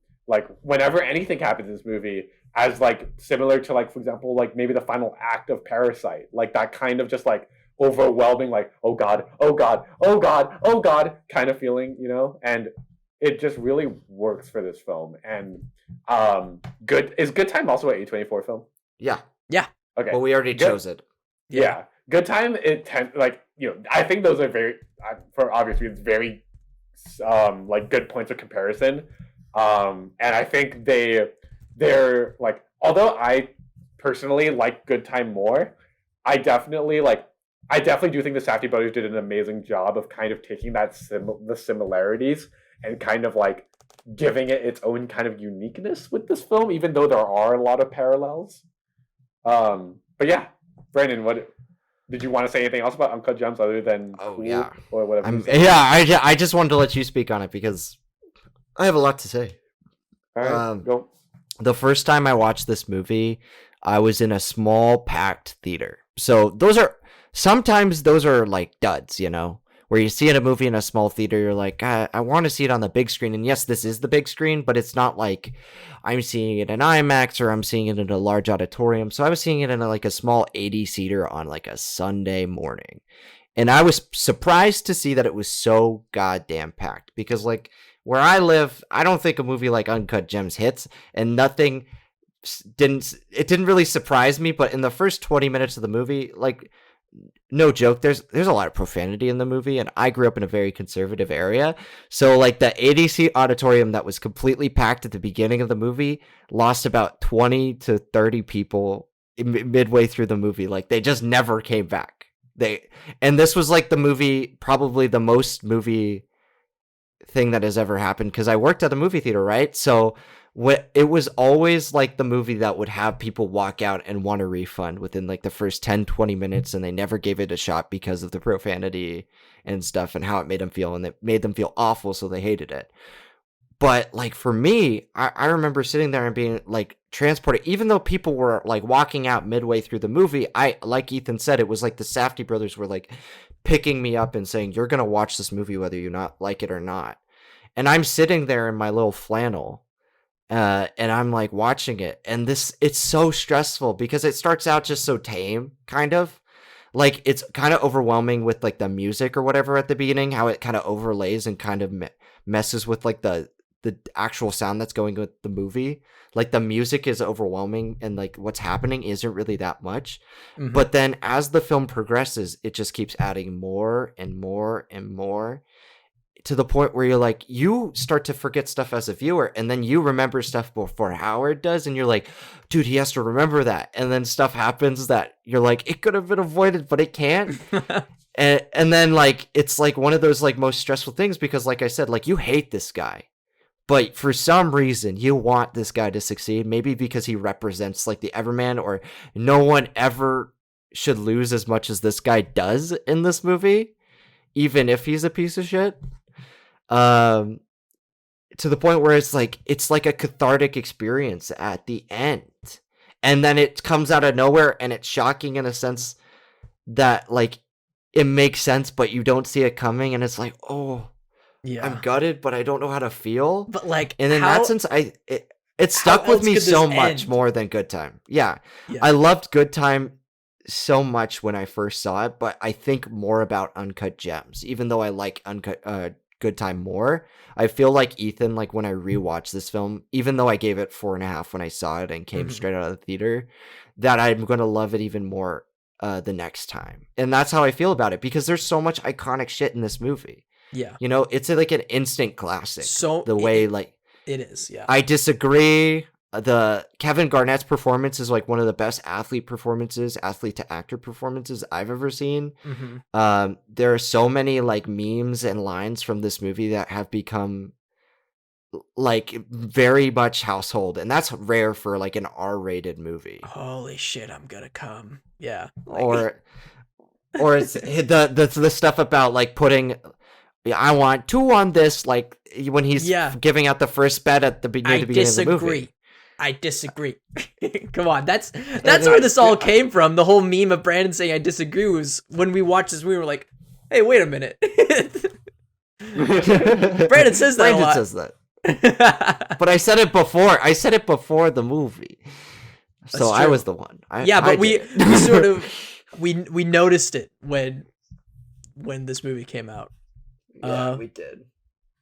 anything happens in this movie, as like similar to like, for example, like maybe the final act of Parasite, like that kind of just like overwhelming, like oh god, oh god, oh god, oh god kind of feeling, you know. And it just really works for this film. And Good Time also an A24 film? Yeah. Okay. Well, we already chose it. Yeah. Good Time, I think those are very, for obvious reasons, very like good points of comparison. And I think they're like, although I personally like Good Time more, I definitely do think the Saftey brothers did an amazing job of kind of taking the similarities and kind of like giving it its own kind of uniqueness with this film, even though there are a lot of parallels. But yeah, Brandon, what did you want to say anything else about Uncut Gems other than yeah, or whatever? I just wanted to let you speak on it because I have a lot to say. All right, go. The first time I watched this movie, I was in a small packed theater. So sometimes those are like duds, you know, where you see a movie in a small theater, you're like, I want to see it on the big screen. And yes, this is the big screen, but it's not like I'm seeing it in IMAX or I'm seeing it in a large auditorium. So I was seeing it in like a small 80-seater on like a Sunday morning. And I was surprised to see that it was so goddamn packed, because like where I live, I don't think a movie like Uncut Gems hits, and it didn't really surprise me. But in the first 20 minutes of the movie, like, no joke, there's a lot of profanity in the movie, and I grew up in a very conservative area. So like the 80-seat auditorium that was completely packed at the beginning of the movie lost about 20 to 30 people midway through the movie. Like they just never came back. And this was like the movie, probably the most movie thing that has ever happened, because I worked at a movie theater, right? So it was always like the movie that would have people walk out and want a refund within like the first 10-20 minutes, and they never gave it a shot because of the profanity and stuff and how it made them feel, and it made them feel awful, so they hated it. But like for me, I remember sitting there and being like transported, even though people were like walking out midway through the movie. Like Ethan said, it was like the Saftey brothers were like picking me up and saying, you're gonna watch this movie whether you not like it or not. And I'm sitting there in my little flannel, and I'm like watching it, and it's so stressful because it starts out just so tame, kind of like it's kind of overwhelming with like the music or whatever at the beginning, how it kind of overlays and kind of messes with like the actual sound that's going with the movie. Like the music is overwhelming, and like what's happening isn't really that much. Mm-hmm. But then as the film progresses, it just keeps adding more and more and more, to the point where you're like, you start to forget stuff as a viewer, and then you remember stuff before Howard does, and you're like, dude, he has to remember that. And then stuff happens that you're like, it could have been avoided, but it can't. and then like it's like one of those like most stressful things, because like I said, like you hate this guy, but for some reason you want this guy to succeed, maybe because he represents like the Everman, or no one ever should lose as much as this guy does in this movie, even if he's a piece of shit. To the point where it's like a cathartic experience at the end, and then it comes out of nowhere, and it's shocking in a sense that like it makes sense, but you don't see it coming, and it's like, oh yeah, I'm gutted, but I don't know how to feel. But like, and in that sense, it stuck with me so much more than Good Time. Yeah, I loved Good Time so much when I first saw it, but I think more about Uncut Gems, even though I like Good Time more. I feel like Ethan, like when I rewatched this film, even though I gave it 4.5 when I saw it and came straight out of the theater, that I'm going to love it even more the next time. And that's how I feel about it, because there's so much iconic shit in this movie. Yeah. You know, it's like an instant classic. So the way like it is, yeah. I disagree. The Kevin Garnett's performance is like one of the best athlete to actor performances I've ever seen. Mm-hmm. There are so many like memes and lines from this movie that have become like very much household, and that's rare for like an R-rated movie. Holy shit, I'm gonna come. Yeah. Or it's the stuff about like putting, I want two on this, like when he's giving out the first bet at the beginning of the movie. I disagree. Come on, that's where this all came from. The whole meme of Brandon saying I disagree was when we watched this movie. We're like, hey, wait a minute. Brandon says that a lot. Says that. But I said it before. I said it before the movie. So I was the one. But we sort of we noticed it when this movie came out. Yeah, we did.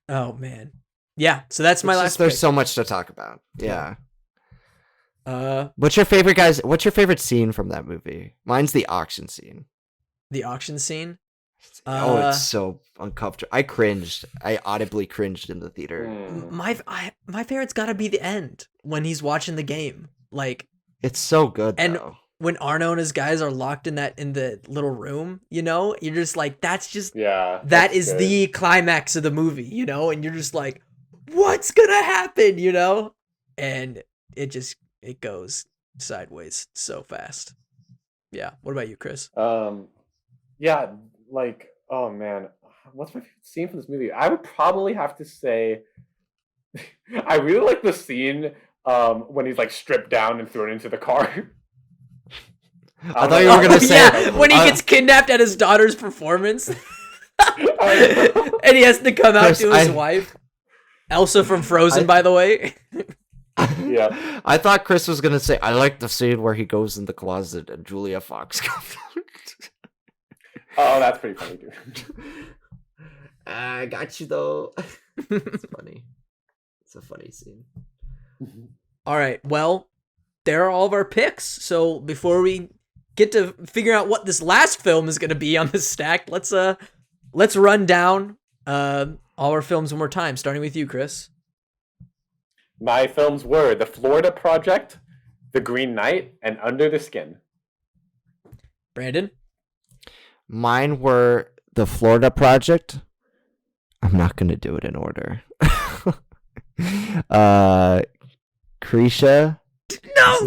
Oh man. Yeah, so that's my last pick. There's so much to talk about. Yeah. What's your favorite scene from that movie? Mine's the auction scene. The auction scene? It's so uncomfortable. I cringed. I audibly cringed in the theater. My favorite's got to be the end when he's watching the game. Like, it's so good. And though. When Arno and his guys are locked in the little room, you're just like, that's just that is good. The climax of the movie, and you're just like, what's gonna happen, and it goes sideways so fast. Yeah. What about you, Chris? Yeah, like, oh man, what's my favorite scene from this movie? I would probably have to say I really like the scene when he's like stripped down and thrown into the car. I thought you were gonna say when he gets kidnapped at his daughter's performance. And he has to come out to his wife. Elsa from Frozen, by the way. Yeah. I thought Chris was gonna say, I like the scene where he goes in the closet and Julia Fox comes out. Oh, that's pretty funny, dude. I got you though. It's funny. It's a funny scene. All right. Well, there are all of our picks. So before we get to figure out what this last film is going to be on this stack, let's run down all our films one more time, starting with you, Chris. My films were The Florida Project, The Green Knight, and Under the Skin. Brandon? Mine were The Florida Project. I'm not going to do it in order. Krisha. No,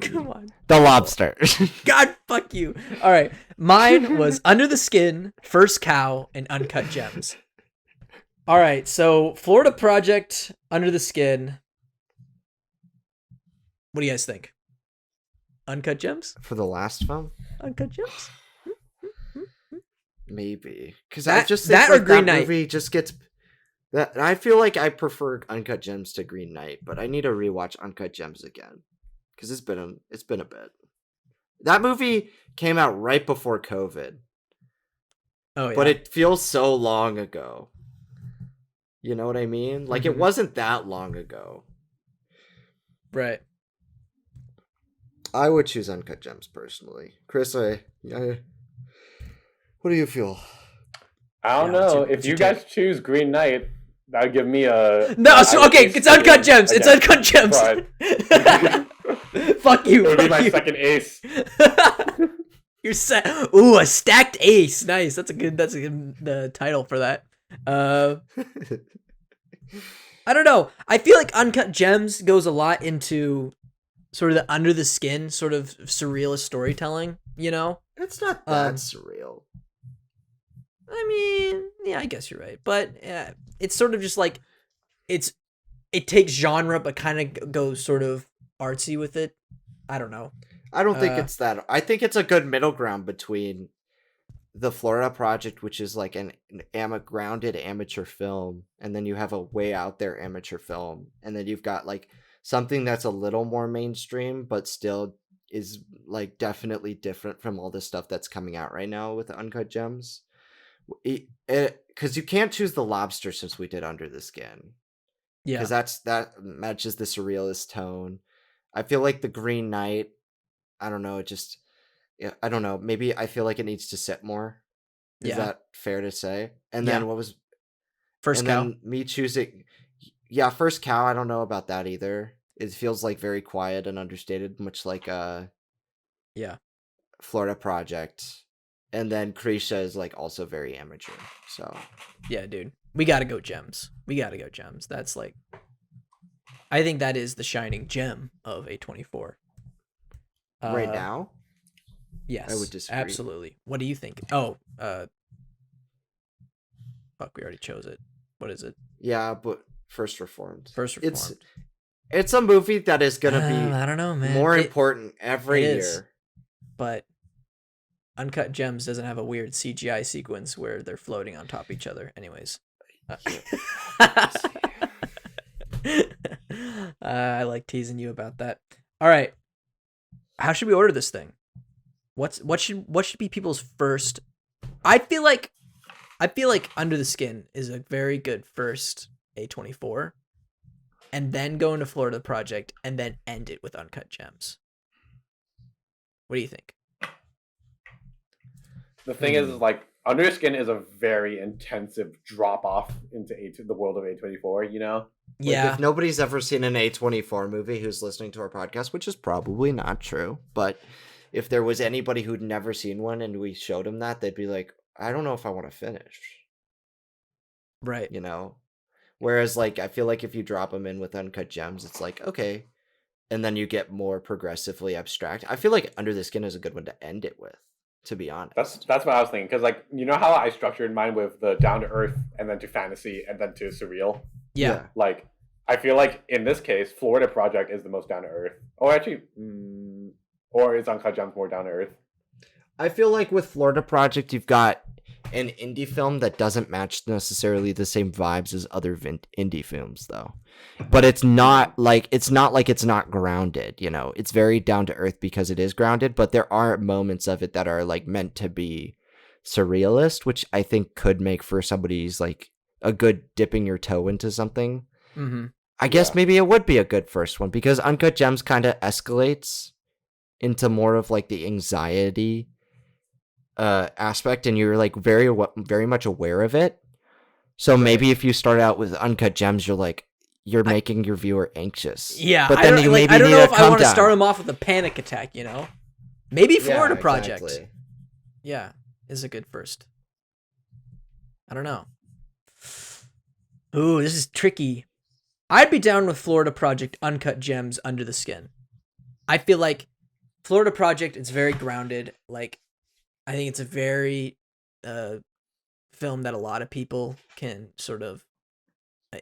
come on. The Lobster. God, fuck you. All right. Mine was Under the Skin, First Cow, and Uncut Gems. All right. So Florida Project, Under the Skin. What do you guys think? Uncut Gems? For the last film? Uncut Gems? Maybe. Because I just think that, like, or Green Knight movie just gets... That I feel like I prefer Uncut Gems to Green Knight, but I need to rewatch Uncut Gems again. Because it's been a bit. That movie came out right before COVID. Oh yeah. But it feels so long ago. You know what I mean? Like, it wasn't that long ago. Right. I would choose Uncut Gems personally. Chris, what do you feel? I don't know. If you guys choose Green Knight, that would give me a... No, so, okay, it's Uncut Gems. It's Uncut Gems. Fuck you. It would be my second ace. You're set. Ooh, a stacked ace. Nice. That's a good title for that. I don't know. I feel like Uncut Gems goes a lot into sort of the under the skin sort of surrealist storytelling, It's not that surreal. I mean, yeah, I guess you're right. But it's sort of just like it takes genre but kind of goes sort of artsy with it. I don't know. I don't think it's that. I think it's a good middle ground between the Florida Project, which is like an grounded amateur film, and then you have a way out there amateur film, and then you've got like something that's a little more mainstream but still is like definitely different from all the stuff that's coming out right now with Uncut Gems. Because you can't choose The Lobster since we did Under the Skin. Yeah, because that matches the surrealist tone. I feel like The Green Knight, I don't know, I don't know. Maybe I feel like it needs to sit more. Is that fair to say? And then what was First Cow? Then me choosing, First Cow. I don't know about that either. It feels like very quiet and understated, much like Florida Project. And then Krisha is like also very amateur. So yeah, dude, we gotta go Gems. That's like, I think that is the shining gem of A24. Right now? Yes, I would disagree. absolutely. What do you think? Oh, fuck, we already chose it. What is it? Yeah, but First Reformed. First Reformed. It's a movie that is gonna be I don't know, man. more important every it is. year. But Uncut Gems doesn't have a weird CGI sequence where they're floating on top of each other. Anyways. I like teasing you about that. All right. How should we order this thing? What should be people's first? I feel like Under the Skin is a very good first A24, and then go into Florida Project, and then end it with Uncut Gems. What do you think? The thing is, like, Under the Skin is a very intensive drop off into the world of A24. You know? Yeah. Like, if nobody's ever seen an A24 movie who's listening to our podcast, which is probably not true, but if there was anybody who'd never seen one and we showed them that, they'd be like, I don't know if I want to finish. Right. You know? Whereas, like, I feel like if you drop them in with Uncut Gems, it's like, okay. And then you get more progressively abstract. I feel like Under the Skin is a good one to end it with, to be honest. That's what I was thinking. Because, like, you know how I structured mine with the down to earth and then to fantasy and then to surreal? Yeah. Like, I feel like in this case, Florida Project is the most down to earth. Oh, actually, or is Uncut Gems more down to earth? I feel like with Florida Project, you've got an indie film that doesn't match necessarily the same vibes as other indie films, though. But it's not like it's not grounded, you know. It's very down to earth because it is grounded, but there are moments of it that are like meant to be surrealist, which I think could make for somebody's like a good dipping your toe into something. Mm-hmm. I guess maybe it would be a good first one because Uncut Gems kind of escalates into more of like the anxiety aspect, and you're like very much aware of it. So maybe if you start out with Uncut Gems, you're making your viewer anxious. Yeah, but then you maybe I don't need know to if I calm want to down. start them off with a panic attack. You know, maybe Florida Yeah, Project. exactly. Yeah, is a good first. I don't know. Ooh, this is tricky. I'd be down with Florida Project, Uncut Gems, Under the Skin. I feel like Florida Project is very grounded. Like, I think it's a very film that a lot of people can sort of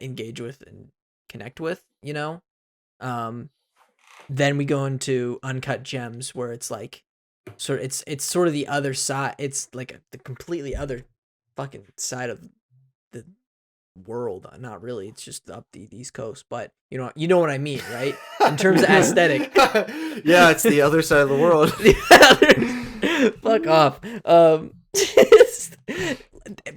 engage with and connect with, you know? Then we go into Uncut Gems, where it's like, it's sort of the other side. It's like the completely other fucking side of the world. Not really. It's just up the East Coast, but you know what I mean, right? In terms of aesthetic. Yeah, it's the other side of the world. Fuck off.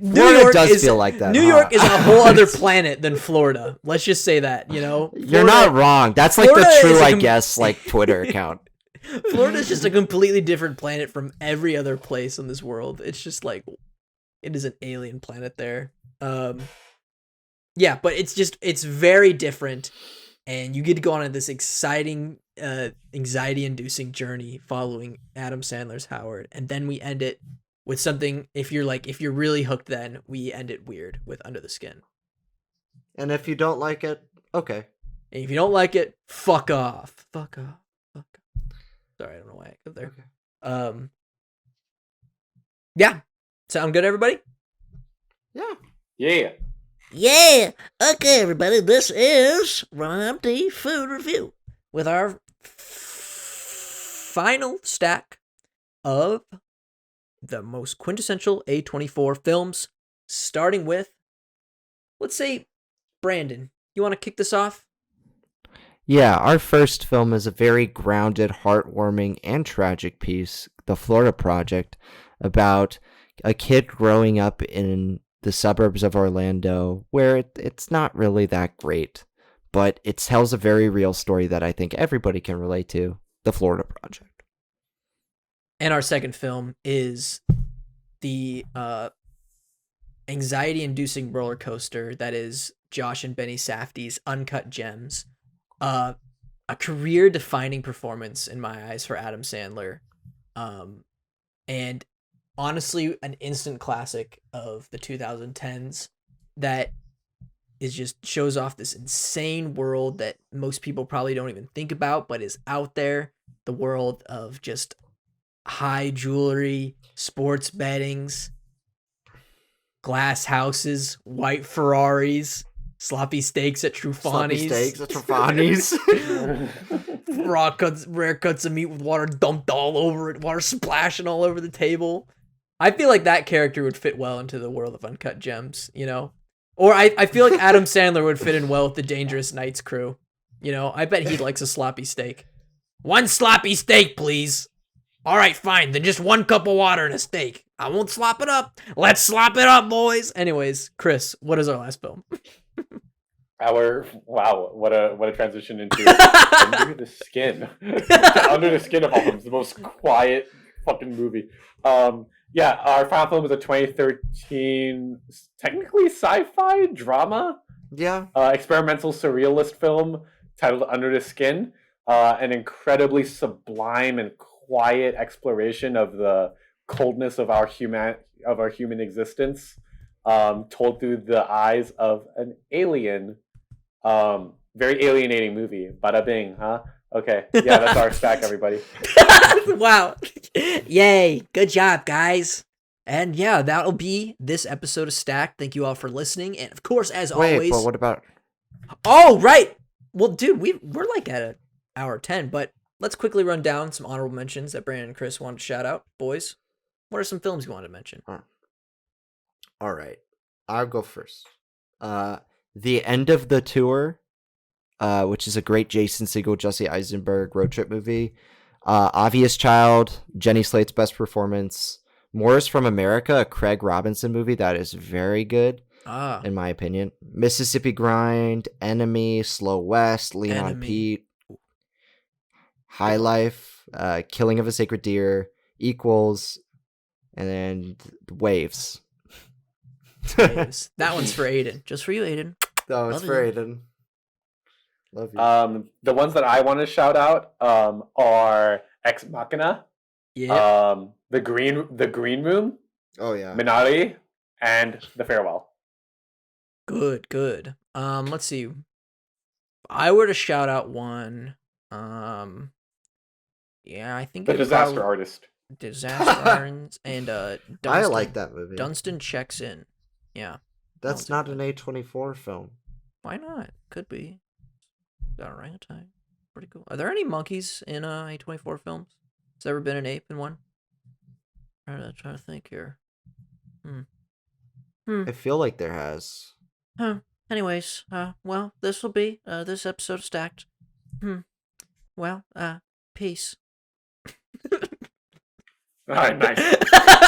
New Florida York does is, feel like that. New York is a whole other planet than Florida. Let's just say that, you know? You're not wrong. That's like Florida the true, is I guess, like Twitter account. Florida is just a completely different planet from every other place in this world. It's just like, it is an alien planet there. Yeah, but it's very different, and you get to go on this exciting, anxiety-inducing journey following Adam Sandler's Howard, and then we end it with something. If you're really hooked, then we end it weird with Under the Skin. And if you don't like it, okay. And if you don't like it, fuck off. Fuck off. Fuck off. Sorry, I don't know why I got there. Okay. Yeah. Sound good, everybody? Yeah. Yeah. Yeah. Okay, everybody. This is Rob D Food Review with our final stack of the most quintessential A24 films, starting with, let's say, Brandon. You want to kick this off? Yeah, our first film is a very grounded, heartwarming, and tragic piece, The Florida Project, about a kid growing up in the suburbs of Orlando, where it's not really that great, but it tells a very real story that I think everybody can relate to, The Florida Project. And our second film is the anxiety-inducing roller coaster that is Josh and Benny Saftey's Uncut Gems. A career-defining performance in my eyes for Adam Sandler. And honestly, an instant classic of the 2010s that is just shows off this insane world that most people probably don't even think about, but is out there. The world of just high jewelry, sports bettings, glass houses, white Ferraris, sloppy steaks at Sloppy Trufani's. steaks at Trufani's. Rare cuts of meat with water dumped all over it, water splashing all over the table. I feel like that character would fit well into the world of Uncut Gems, you know? Or I feel like Adam Sandler would fit in well with the Dangerous Nights crew. You know, I bet he likes a sloppy steak. One sloppy steak, please. All right, fine. Then just 1 cup of water and a steak. I won't slop it up. Let's slop it up, boys. Anyways, Chris, what is our last film? Wow, what a transition into Under the Skin. Under the Skin of all films, the most quiet fucking movie. Yeah, our final film is a 2013, technically sci-fi drama, Yeah. experimental surrealist film titled Under the Skin. An incredibly sublime and quiet exploration of the coldness of our human existence, told through the eyes of an alien. Very alienating movie. Bada bing, huh? Okay, yeah, that's our stack, everybody. Wow. Yay. Good job, guys. And yeah, that'll be this episode of Stacked. Thank you all for listening. And of course, as always. But what about? Oh, right. Well, dude, we're like at an hour 10, but let's quickly run down some honorable mentions that Brandon and Chris wanted to shout out. Boys, what are some films you wanted to mention? All right, I'll go first. The End of the Tour, which is a great Jason Segel, Jesse Eisenberg road trip movie. Obvious Child, Jenny Slate's best performance. Morris from America, a Craig Robinson movie that is very good, in my opinion. Mississippi Grind, Enemy, Slow West, Lean on Pete, High Life, Killing of a Sacred Deer, Equals, and then Waves. Waves. That one's for Aiden. Just for you, Aiden. No, it's for Aiden. Love you. The ones that I want to shout out are Ex Machina, the Green Room, Oh yeah, Minari, and The Farewell. Good. Let's see. If I were to shout out one, yeah, I think The Disaster Artist. Disaster and Dunstan, I like that movie. Dunstan Checks In. Yeah. That's not an A24 film. Why not? Could be. Got orangutan. Pretty cool. Are there any monkeys in A24 films? Has there ever been an ape in one? Trying to think here. I feel like there has. Anyways, well, this will be this episode of Stacked. Well, peace. All right, nice.